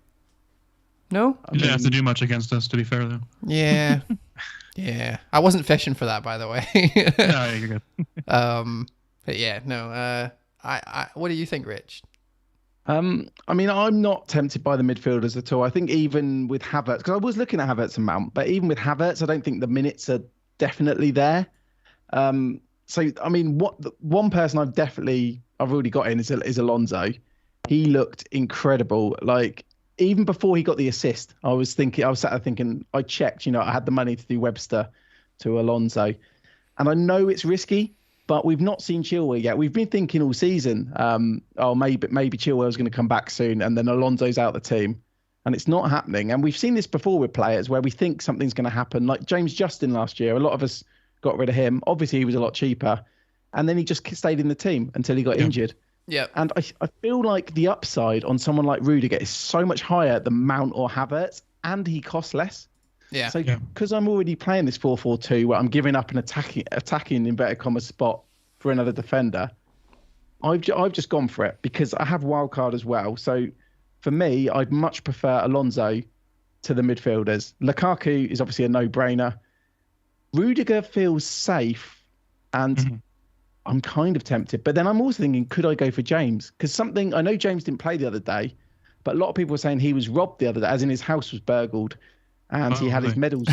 No? You didn't have to do much against us, to be fair, though. Yeah. Yeah. I wasn't fishing for that, by the way. No, you're good. But yeah, no. What do you think, Rich? I mean, I'm not tempted by the midfielders at all. I think even with Havertz, because I was looking at Havertz and Mount, but even with Havertz, I don't think the minutes are definitely there. So, I mean, one person I've already got in is Alonso. He looked incredible. Like, even before he got the assist, I was sat there thinking, I checked, I had the money to do Webster to Alonso. And I know it's risky, but we've not seen Chilwell yet. We've been thinking all season, maybe Chilwell's going to come back soon, and then Alonso's out the team. And it's not happening. And we've seen this before with players where we think something's going to happen. Like James Justin last year, a lot of us got rid of him. Obviously, he was a lot cheaper. And then he just stayed in the team until he got injured. Yeah. And I feel like the upside on someone like Rudiger is so much higher than Mount or Havertz, and he costs less. Yeah. So because I'm already playing this 4-4-2 where I'm giving up an attacking inverted commas spot for another defender, I've just gone for it because I have wildcard as well. So for me, I'd much prefer Alonso to the midfielders. Lukaku is obviously a no-brainer. Rudiger feels safe, and I'm kind of tempted. But then I'm also thinking, could I go for James? Because I know James didn't play the other day, but a lot of people were saying he was robbed the other day, as in his house was burgled, and he had his medals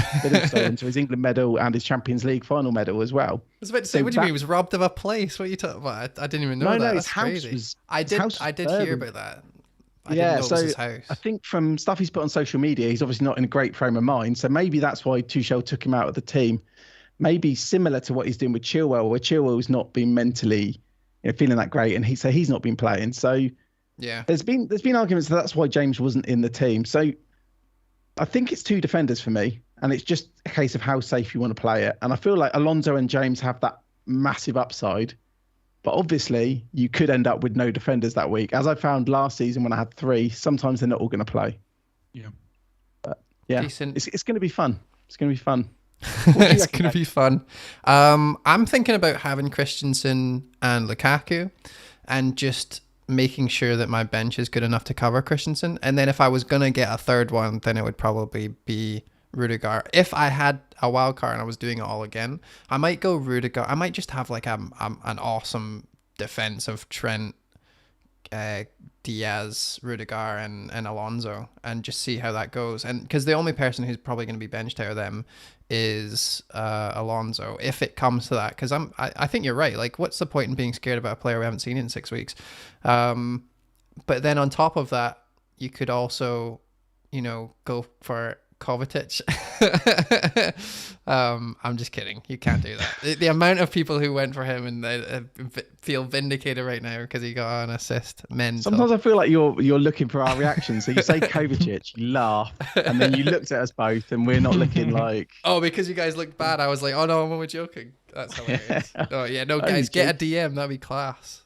stolen, so his England medal and his Champions League final medal as well. I was about to say, what do you mean he was robbed of a place? What are you talking about? I didn't even know that. No, That's crazy. I did hear about that. I didn't know it was his house. I think from stuff he's put on social media, he's obviously not in a great frame of mind. So maybe that's why Tuchel took him out of the team. Maybe similar to what he's doing with Chilwell, where Chilwell's not been mentally feeling that great, and he's not been playing. So yeah, there's been arguments that's why James wasn't in the team. So I think it's two defenders for me, and it's just a case of how safe you want to play it. And I feel like Alonso and James have that massive upside, but obviously you could end up with no defenders that week. As I found last season when I had three, sometimes they're not all going to play. Yeah. But yeah, decent. It's going to be fun. It's going to be fun. It's going to be fun. I'm thinking about having Christensen and Lukaku and just making sure that my bench is good enough to cover Christensen. And then if I was going to get a third one, then it would probably be Rudiger. If I had a wild card and I was doing it all again, I might go Rudiger. I might just have like an awesome defense of Trent, Diaz, Rudiger, and Alonso, and just see how that goes. And because the only person who's probably going to be benched out of them is Alonso, if it comes to that. Because I think you're right. Like, what's the point in being scared about a player we haven't seen in 6 weeks? But then on top of that, you could also, go for Kovacic. I'm just kidding. You can't do that. The amount of people who went for him and they feel vindicated right now because he got an assist. Sometimes I feel like you're looking for our reaction. So you say Kovacic, you laugh, and then you looked at us both, and we're not looking like. Oh, because you guys looked bad. I was like, oh no, I'm only joking. That's hilarious. Oh yeah, no guys, get a DM. That'd be class.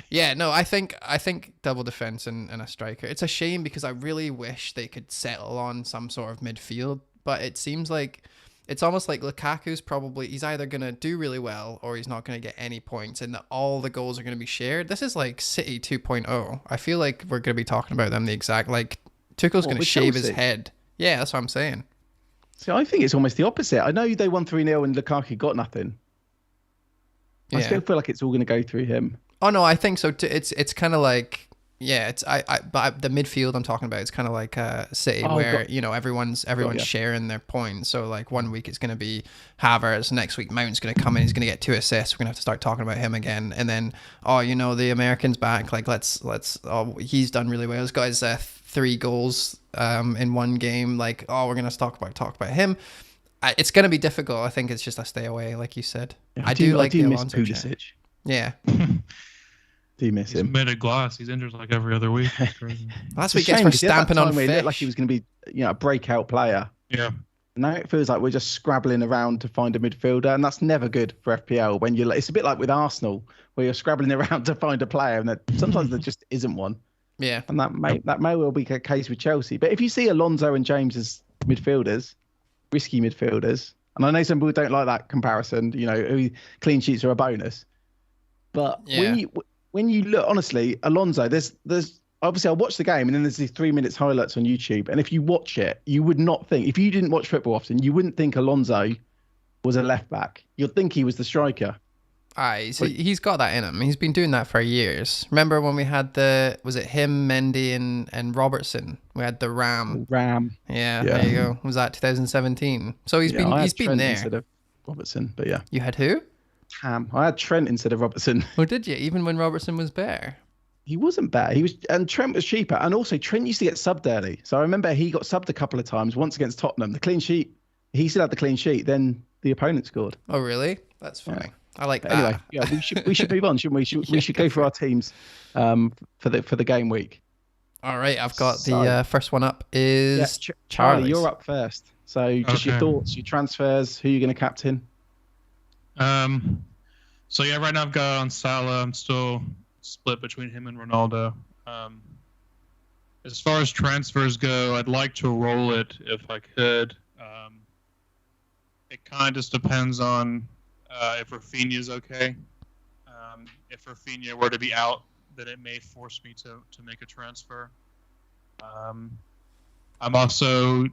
Yeah, no, I think double defense and a striker. It's a shame because I really wish they could settle on some sort of midfield, but it seems like it's almost like Lukaku's he's either going to do really well or he's not going to get any points, and that all the goals are going to be shared. This is like City 2.0. I feel like we're going to be talking about them the exact, like Tuchel's going to shave his head. Yeah, that's what I'm saying. So I think it's almost the opposite. I know they won 3-0 and Lukaku got nothing. Yeah. I still feel like it's all going to go through him. Oh no, I think so too. It's kind of like, yeah, it's but the midfield I'm talking about, it's kind of like City where everyone's sharing their points. So like 1 week it's going to be Havertz, next week Mount's going to come in, he's going to get 2 assists. We're going to have to start talking about him again, and then the American's back. Like let's he's done really well. This guy's 3 goals in one game. Like we're going to talk about him. It's going to be difficult. I think it's just a stay away, like you said. Yeah, I do like the miss Alonso Pulisic. Yeah. Do you miss him? He's made of glass. He's injured like every other week. That's what he gets for stamping on fish. He looked like he was going to be, a breakout player. Yeah. Now it feels like we're just scrabbling around to find a midfielder, and that's never good for FPL. When it's a bit like with Arsenal, where you're scrabbling around to find a player, and sometimes there just isn't one. Yeah. And that may well be the case with Chelsea. But if you see Alonso and James as midfielders, risky midfielders, and I know some people don't like that comparison, clean sheets are a bonus. But when you look, honestly, Alonso, there's obviously I watched the game, and then there's these 3 minutes highlights on YouTube. And if you watch it, you would not think, if you didn't watch football often, you wouldn't think Alonso was a left back. You'd think he was the striker. Aye, so he's got that in him. He's been doing that for years. Remember when we had was it him, Mendy, and Robertson? We had the Ram. Yeah, there you go. Was that 2017? So he's been Trent there. Instead of Robertson, but yeah. You had who? I had Trent instead of Robertson. Oh, did you? Even when Robertson was better? He wasn't bad. And Trent was cheaper. And also Trent used to get subbed early. So I remember he got subbed a couple of times. Once against Tottenham, the clean sheet. He still had the clean sheet. Then the opponent scored. Oh, really? That's funny. Yeah. I like that. Anyway, yeah, we should move on, shouldn't we? We should go through our teams for the game week. All right, I've got the first one up is Charlie. You're up first. So just your thoughts, your transfers, who you're going to captain. So yeah, right now I've got on Salah. I'm still split between him and Ronaldo. As far as transfers go, I'd like to roll it if I could. It kind of just depends on if Rafinha's okay. If Rafinha were to be out, then it may force me to make a transfer. I'm also,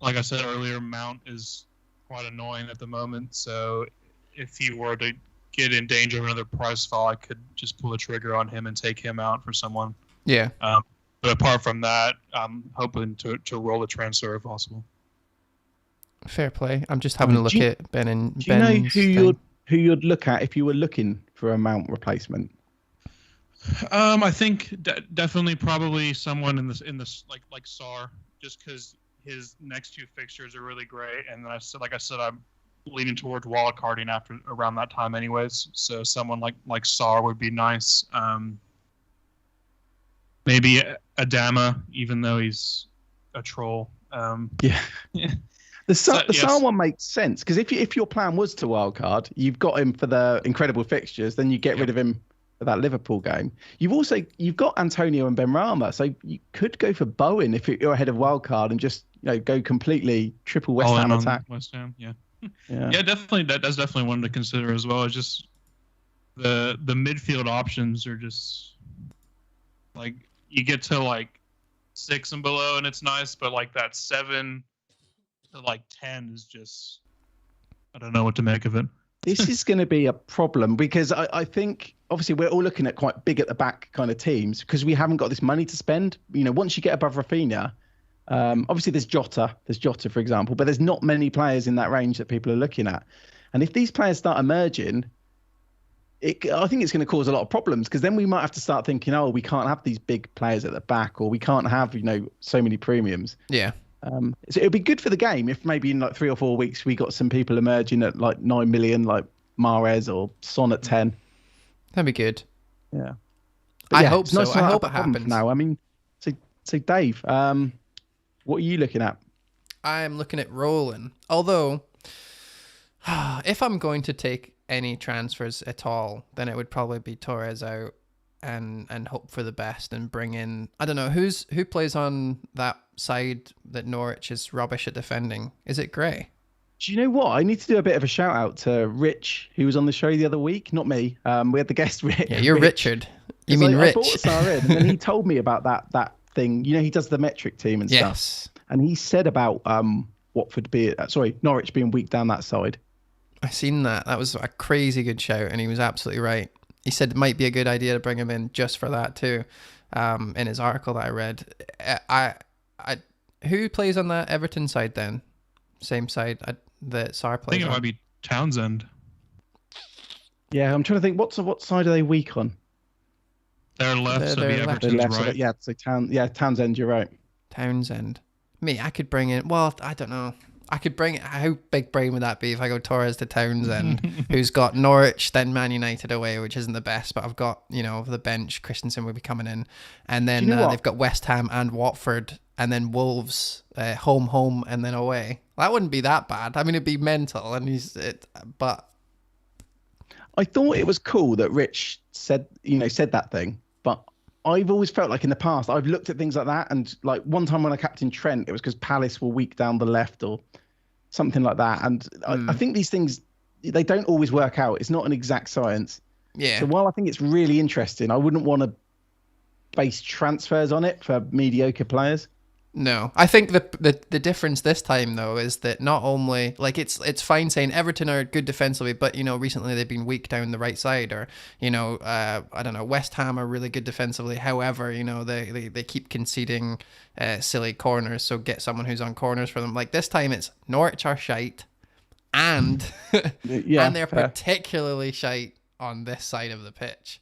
like I said earlier, Mount is quite annoying at the moment. So if he were to get in danger of another price fall, I could just pull the trigger on him and take him out for someone. Yeah. But apart from that, I'm hoping to roll the transfer if possible. Fair play. I'm just having a look at Ben and do you know who you'd look at if you were looking for a Mount replacement? I think definitely probably someone in this like Sar, just because his next two fixtures are really great, and then I said I'm leaning towards wildcarding after around that time anyways. So someone like Sar would be nice. Maybe Adama, even though he's a troll. Yeah. The Sar one makes sense because if your plan was to wildcard, you've got him for the incredible fixtures, then you get rid of him for that Liverpool game. You've got Antonio and Benrahma, so you could go for Bowen if you're ahead of wildcard and just go completely triple West Ham attack. West Ham, yeah, definitely. That's definitely one to consider as well. It's just the midfield options are just like you get to like 6 and below and it's nice, but like that 7 to like 10 is just, I don't know what to make of it. This is going to be a problem because I think obviously we're all looking at quite big at the back kind of teams because we haven't got this money to spend. Once you get above Rafinha, obviously there's Jota for example, but there's not many players in that range that people are looking at. And if these players start emerging, I think it's going to cause a lot of problems because then we might have to start thinking, oh, we can't have these big players at the back, or we can't have so many premiums. Yeah. So it'll be good for the game if maybe in like 3 or 4 weeks we got some people emerging at like 9 million, like Mahrez or Son at 10. That'd be good. Yeah. I hope so. I hope it happens. Now, I mean, so Dave, what are you looking at? I'm looking at rolling. Although, if I'm going to take any transfers at all, then it would probably be Torres out and hope for the best and bring in, I don't know, who plays on that side that Norwich is rubbish at defending. Is it Gray? Do you know what? I need to do a bit of a shout out to Rich, who was on the show the other week. Not me. We had the guest Rich. Yeah, you're Rich. Richard. You mean Rich? I bought Sar in, and then he told me about that thing. He does the metric team and stuff. And he said about Norwich being weak down that side. I seen that. That was a crazy good shout, and he was absolutely right. He said it might be a good idea to bring him in just for that too. In his article that I read, who plays on that Everton side then? Same side that Sar plays. I think it might be Townsend. Yeah, I'm trying to think. What side are they weak on? They're left, so the Everton's right. Yeah, so Townsend. You're right. Townsend. Me, I could bring in. Well, I don't know. I could bring. How big brain would that be if I go Torres to Townsend, who's got Norwich, then Man United away, which isn't the best, but I've got the bench. Christensen will be coming in, and then they've got West Ham and Watford, and then Wolves, home, and then away. That wouldn't be that bad. I mean, it'd be mental, but I thought it was cool that Rich said that thing, but I've always felt like in the past I've looked at things like that, and like one time when I captained Trent, it was because Palace were weak down the left or something like that, and I think these things, they don't always work out. It's not an exact science. Yeah. So while I think it's really interesting, I wouldn't want to base transfers on it for mediocre players. No, I think the difference this time though is that not only like it's fine saying Everton are good defensively, but you know recently they've been weak down the right side, or you know I don't know, West Ham are really good defensively. However, you know they keep conceding silly corners, so get someone who's on corners for them. Like this time it's Norwich are shite, and and they're fair. particularly shite on this side of the pitch.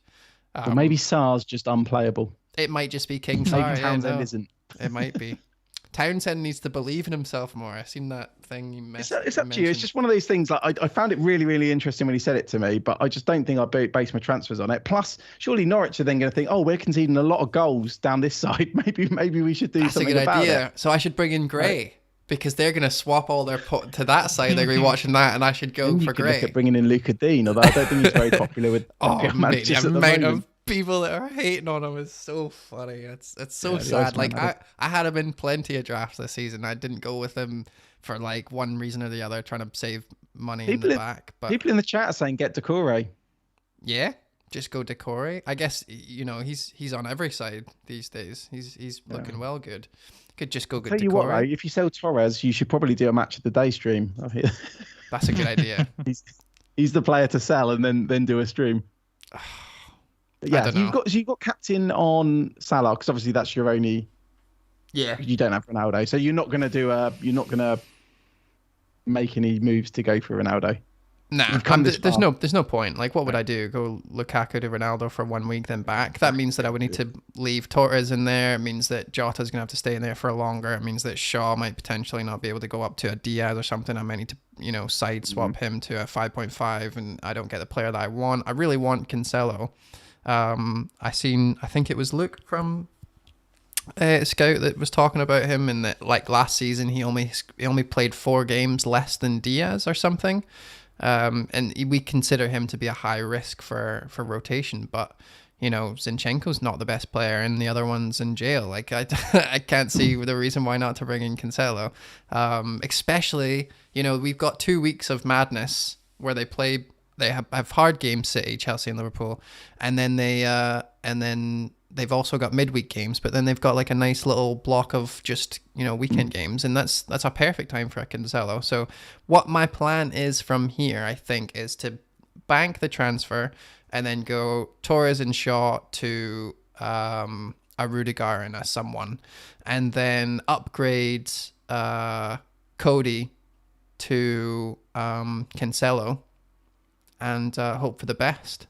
Or maybe Sar's just unplayable. It might just be King Sar. Maybe Townsend isn't. It might be. Townsend needs to believe in himself more. I've seen that thing you mentioned. It's up to you. It's just one of those things. Like I found it really, really interesting when he said it to me, but I just don't think I'd base my transfers on it. Plus, surely Norwich are then going to think, oh, we're conceding a lot of goals down this side. Maybe we should do something about it. That's a good idea. So I should bring in Gray. Because they're going to swap all their put to that side. They're going to be watching that, and I should go for Gray. Look at bringing in Luca Dean, although I don't think he's very popular with managers the at the amount moment. of people that are hating on him is so funny. It's so sad. Like I had him in plenty of drafts this season. I didn't go with him for like one reason or the other, trying to save money in the back. But people in the chat are saying get Decore. Yeah, just go Decore. I guess you know he's on every side these days. He's looking well good. Could just go good Tell you Decore. what, though, if you sell Torres, you should probably do a match of the day stream. That's a good idea. He's the player to sell, and then do a stream. Yeah, you've got captain on Salah because obviously that's your only. Yeah. You don't have Ronaldo, so you're not gonna make any moves to go for Ronaldo. Nah, there's no point. Like, what would I do? Go Lukaku to Ronaldo for 1 week, then back? That means that I would need to leave Torres in there. It means that Jota's going to have to stay in there for longer. It means that Shaw might potentially not be able to go up to a Diaz or something. I might need to, you know, side swap him to a 5.5, and I don't get the player that I want. I really want Cancelo. I think it was Luke from Scout that was talking about him, and that like last season he only played 4 games less than Diaz or something. And we consider him to be a high risk for rotation, but you know Zinchenko's not the best player, and the other one's in jail. Like I can't see the reason why not to bring in Cancelo. Especially you know we've got 2 weeks of madness where they have hard games, City, Chelsea, and Liverpool, and then they've also got midweek games, but then they've got like a nice little block of just, you know, weekend games, and that's a perfect time for a Cancelo. So what my plan is from here, I think, is to bank the transfer and then go Torres and Shaw to a Rudiger and a someone, and then upgrade Cody to Cancelo and hope for the best.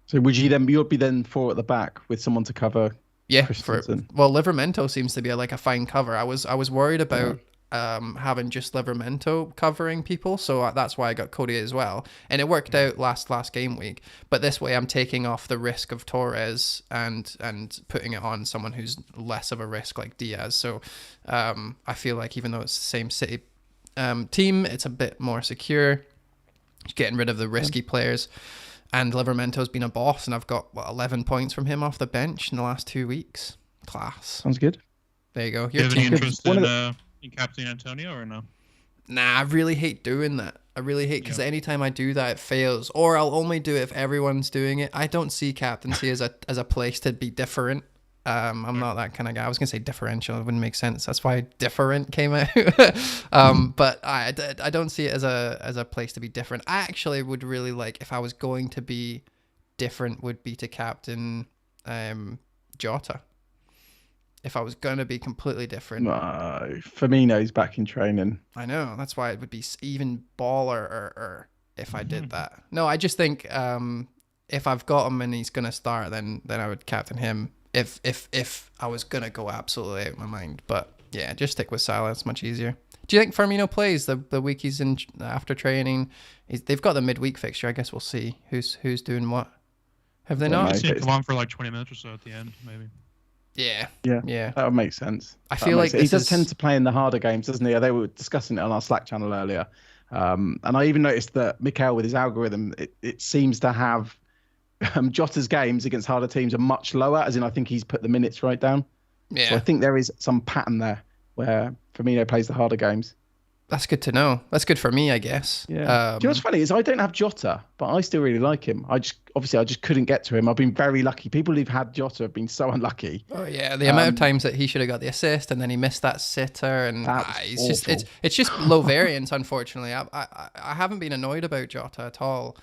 So you'll be then 4 at the back with someone to cover? Yeah, Livramento seems to be like a fine cover. I was worried about having just Livramento covering people, so that's why I got Cody as well, and it worked out last game week. But this way, I'm taking off the risk of Torres and putting it on someone who's less of a risk like Diaz. So I feel like even though it's the same City team, it's a bit more secure, getting rid of the risky players. And Livramento's been a boss, and I've got 11 points from him off the bench in the last 2 weeks. Class. Sounds good. There you go. Do you have any interest in captaining Antonio or no? Nah, I really hate doing that. I really hate because anytime I do that, it fails. Or I'll only do it if everyone's doing it. I don't see captaincy as a place to be different. I'm not that kind of guy. I was gonna say differential. It wouldn't make sense. That's why different came out. But I don't see it as a place to be different. I actually would really like, if I was going to be different, would be to captain Jota. If I was gonna be completely different. No, Firmino's back in training. I know. That's why it would be even baller or if I did that. No, I just think if I've got him and he's gonna start, then I would captain him. If I was gonna go absolutely out of my mind, but yeah, just stick with Salah. It's much easier. Do you think Firmino plays the week he's in after training? They've got the midweek fixture. I guess we'll see who's doing what. Have they not? I've seen him come on for like 20 minutes or so at the end, maybe. Yeah. That would make sense. I feel like he does tend to play in the harder games, doesn't he? They were discussing it on our Slack channel earlier, and I even noticed that Mikel with his algorithm, it seems to have. Jota's games against harder teams are much lower, as in I think he's put the minutes right down. Yeah. So I think there is some pattern there where Firmino plays the harder games. That's good to know. That's good for me, I guess. Yeah. Do you know what's funny is I don't have Jota, but I still really like him. I just couldn't get to him. I've been very lucky. People who've had Jota have been so unlucky. Oh yeah, the amount of times that he should have got the assist and then he missed that sitter, and it's just low variance. Unfortunately, I haven't been annoyed about Jota at all.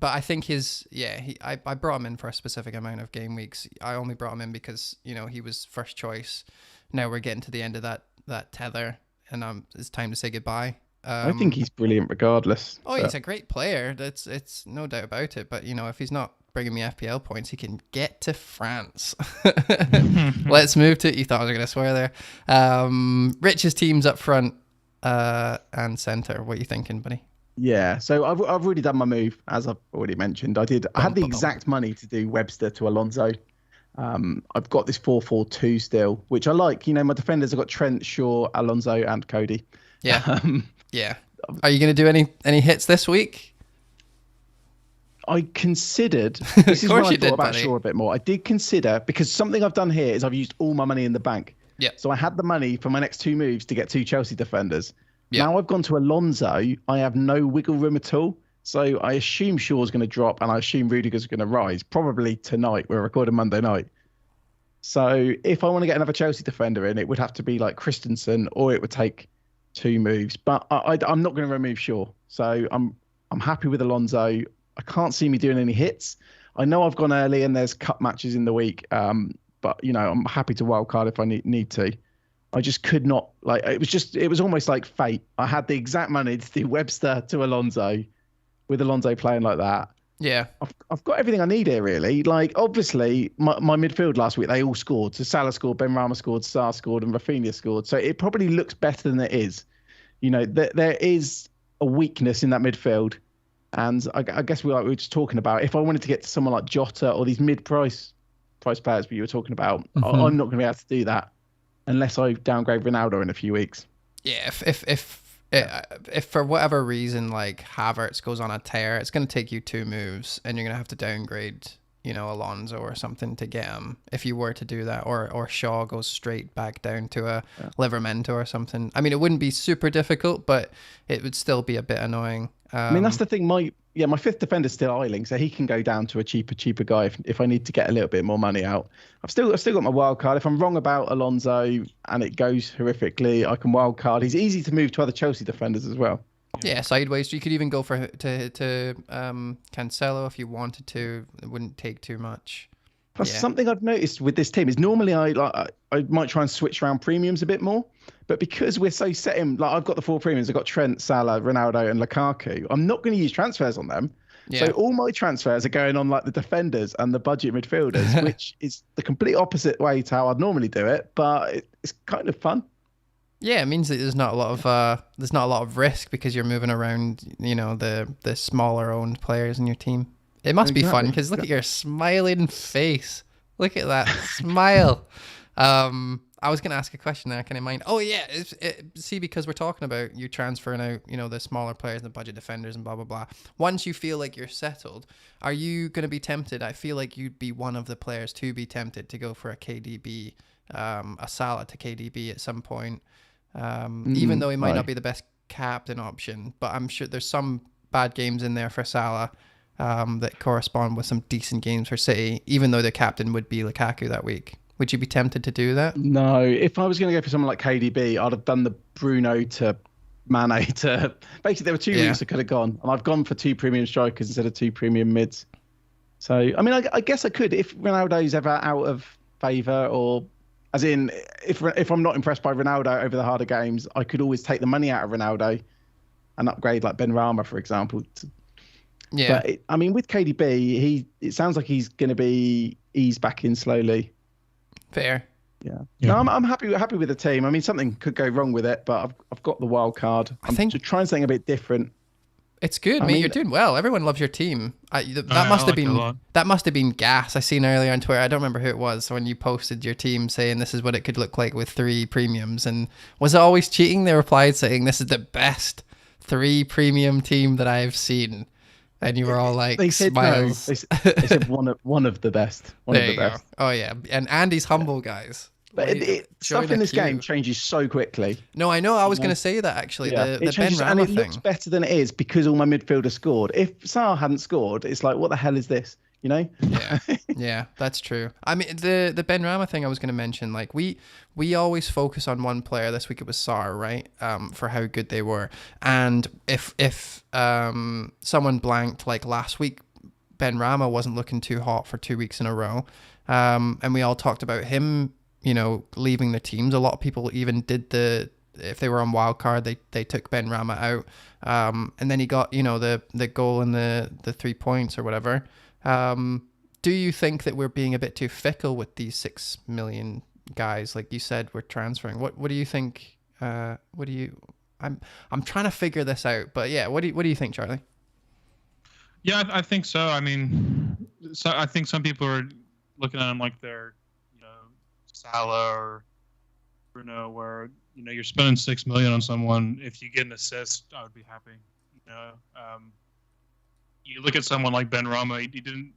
But I think I brought him in for a specific amount of game weeks. I only brought him in because he was first choice. Now we're getting to the end of that tether, and it's time to say goodbye. I think he's brilliant regardless. Oh, he's a great player. It's no doubt about it. But if he's not bringing me FPL points, he can get to France. Let's move to. You thought I was going to swear there. Rich's team's up front and centre. What are you thinking, buddy? Yeah, so I've already done my move, as I've already mentioned. I had the exact money to do Webster to Alonso. I've got this 4-4-2 still, which I like. My defenders, I've got Trent, Shaw, Alonso, and Cody. Yeah. Yeah. Are you going to do any hits this week? I considered. This is when I thought about Shaw a bit more. I did consider, because something I've done here is I've used all my money in the bank. Yeah. So I had the money for my next two moves to get two Chelsea defenders. Yep. Now I've gone to Alonso. I have no wiggle room at all. So I assume Shaw's going to drop, and I assume Rudiger's going to rise, probably tonight. We're recording Monday night. So if I want to get another Chelsea defender in, it would have to be like Christensen, or it would take two moves. But I'm not going to remove Shaw. So I'm happy with Alonso. I can't see me doing any hits. I know I've gone early, and there's cup matches in the week. But I'm happy to wildcard if I need to. I just could not, it was almost like fate. I had the exact money to do Webster to Alonso, with Alonso playing like that. Yeah. I've got everything I need here, really. Obviously, my midfield last week, they all scored. So Salah scored, Benrahma scored, Sarr scored, and Rafinha scored. So it probably looks better than it is. There is a weakness in that midfield. And I guess we were just talking about, if I wanted to get to someone like Jota or these mid-price players you were talking about, I'm not going to be able to do that unless I downgrade Ronaldo in a few weeks. Yeah, if for whatever reason, like Havertz goes on a tear, it's going to take you two moves, and you're going to have to downgrade, Alonso or something to get him. If you were to do that, or Shaw goes straight back down to a Livermento or something. I mean, it wouldn't be super difficult, but it would still be a bit annoying. That's the thing. My fifth defender's still Eiling, so he can go down to a cheaper guy if I need to get a little bit more money out. I've still got my wild card. If I'm wrong about Alonso and it goes horrifically, I can wild card. He's easy to move to other Chelsea defenders as well. Yeah, sideways. You could even go for to Cancelo if you wanted to. It wouldn't take too much. Plus, something I've noticed with this team is normally I might try and switch around premiums a bit more, but because we're so set in, I've got the four premiums. I've got Trent, Salah, Ronaldo, and Lukaku. I'm not going to use transfers on them. Yeah. So all my transfers are going on the defenders and the budget midfielders, which is the complete opposite way to how I'd normally do it. But it's kind of fun. Yeah, it means that there's not a lot of risk because you're moving around, the smaller owned players in your team. It must be fun because look at your smiling face. Look at that smile. I was going to ask a question there. Can I mind? Oh yeah. See, because we're talking about you transferring out, the smaller players, the budget defenders and blah, blah, blah. Once you feel like you're settled, are you going to be tempted? I feel like you'd be one of the players to be tempted to go for a KDB, a Salah to KDB at some point. Even though he might not be the best captain option, but I'm sure there's some bad games in there for Salah that correspond with some decent games for City, even though the captain would be Lukaku that week. Would you be tempted to do that? No, if I was going to go for someone like KDB, I'd have done the Bruno to Mane to... Basically, there were two routes I could have gone, and I've gone for two premium strikers instead of two premium mids. So, I mean, I guess I could, if Ronaldo's ever out of favour, or as in, if I'm not impressed by Ronaldo over the harder games, I could always take the money out of Ronaldo and upgrade like Benrahma, for example. Yeah. But, with KDB, it sounds like he's going to be eased back in slowly. Fair. Yeah. No, I'm happy with the team. I mean, something could go wrong with it, but I've got the wild card. I think just trying something a bit different. It's good, mate. You're doing well. Everyone loves your team. That must have been gas. I seen earlier on Twitter. I don't remember who it was when you posted your team saying this is what it could look like with 3 premiums. And was it always cheating? They replied saying this is the best 3 premium team that I've seen. And you were all like, they said smiles. No. They said one of the best. One there of the you best. Go. Oh yeah, and Andy's humble, guys. But stuff join in a this queue. game changes so quickly. No, I know. I was going to say that actually. Yeah, The it Ben changes, and Rama it looks thing. better than it is because all my midfielders scored. If Salah hadn't scored, it's like, what the hell is this? You know? Yeah, that's true. I mean, the Ben Rama thing I was going to mention, like we always focus on one player. This week it was Sar, right? For how good they were, and if someone blanked like last week, Ben Rama wasn't looking too hot for 2 weeks in a row, and we all talked about him, leaving the teams. A lot of people even did if they were on wildcard, they took Ben Rama out, and then he got the goal and the 3 points or whatever. Do you think that we're being a bit too fickle with these 6 million guys? Like you said, we're transferring. What do you think? I'm trying to figure this out, but yeah, what do you think, Charlie? Yeah, I think so. I mean, I think some people are looking at him like they're, Salah or Bruno, where you're spending 6 million on someone. If you get an assist, I would be happy. You look at someone like Ben Rama. He didn't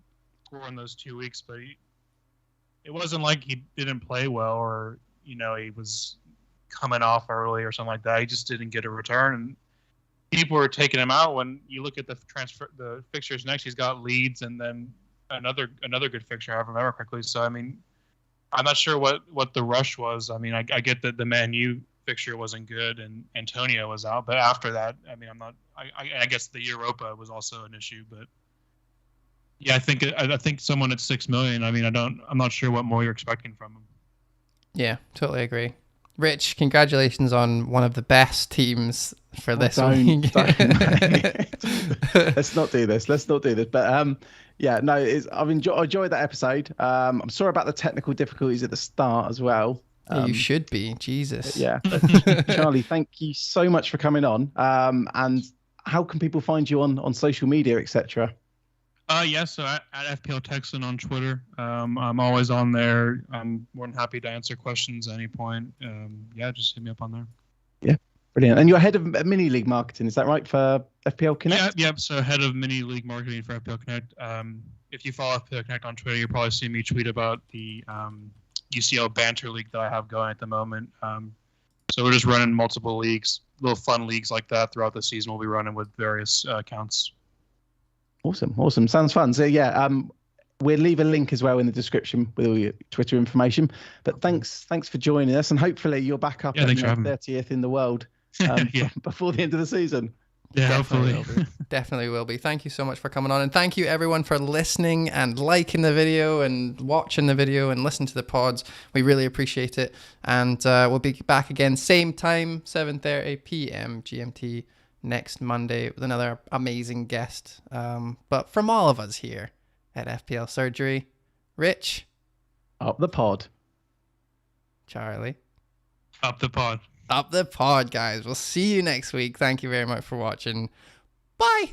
score in those 2 weeks, but it wasn't like he didn't play well or he was coming off early or something like that. He just didn't get a return. And people were taking him out. When you look at the fixtures next, he's got Leeds and then another good fixture, if I remember correctly. So I mean, I'm not sure what the rush was. I mean, I get that the Man U fixture wasn't good and Antonio was out, but after that, I mean, I guess the Europa was also an issue, but yeah, I think someone at 6 million. I mean, I'm not sure what more you're expecting from him. Yeah, totally agree. Rich, congratulations on one of the best teams for this week. Let's not do this. But yeah, no, I enjoyed that episode. I'm sorry about the technical difficulties at the start as well. You should be. Jesus. Yeah. Charlie, thank you so much for coming on. And how can people find you on social media, etc.? So at FPL TEXAN on Twitter. I'm always on there. I'm more than happy to answer questions at any point. Just hit me up on there. Yeah, brilliant. And you're head of mini league marketing, is that right, for FPL Connect? Yeah. So head of mini league marketing for FPL Connect. If you follow FPL Connect on Twitter, you'll probably see me tweet about the UCL banter league that I have going at the moment. So we're just running multiple leagues, little fun leagues like that throughout the season. We'll be running with various accounts. Awesome. Sounds fun. So yeah, we'll leave a link as well in the description with all your Twitter information. But thanks for joining us, and hopefully you're back up at 30th in the world before the end of the season. Yeah, hopefully. Definitely will be. Thank you so much for coming on, and thank you everyone for listening and liking the video and watching the video and listening to the pods. We really appreciate it, and we'll be back again same time, 7:30 p.m. GMT next Monday with another amazing guest. But from all of us here at FPL Surgery, Rich, up the pod. Charlie, up the pod. Up the pod, guys. We'll see you next week. Thank you very much for watching. Bye.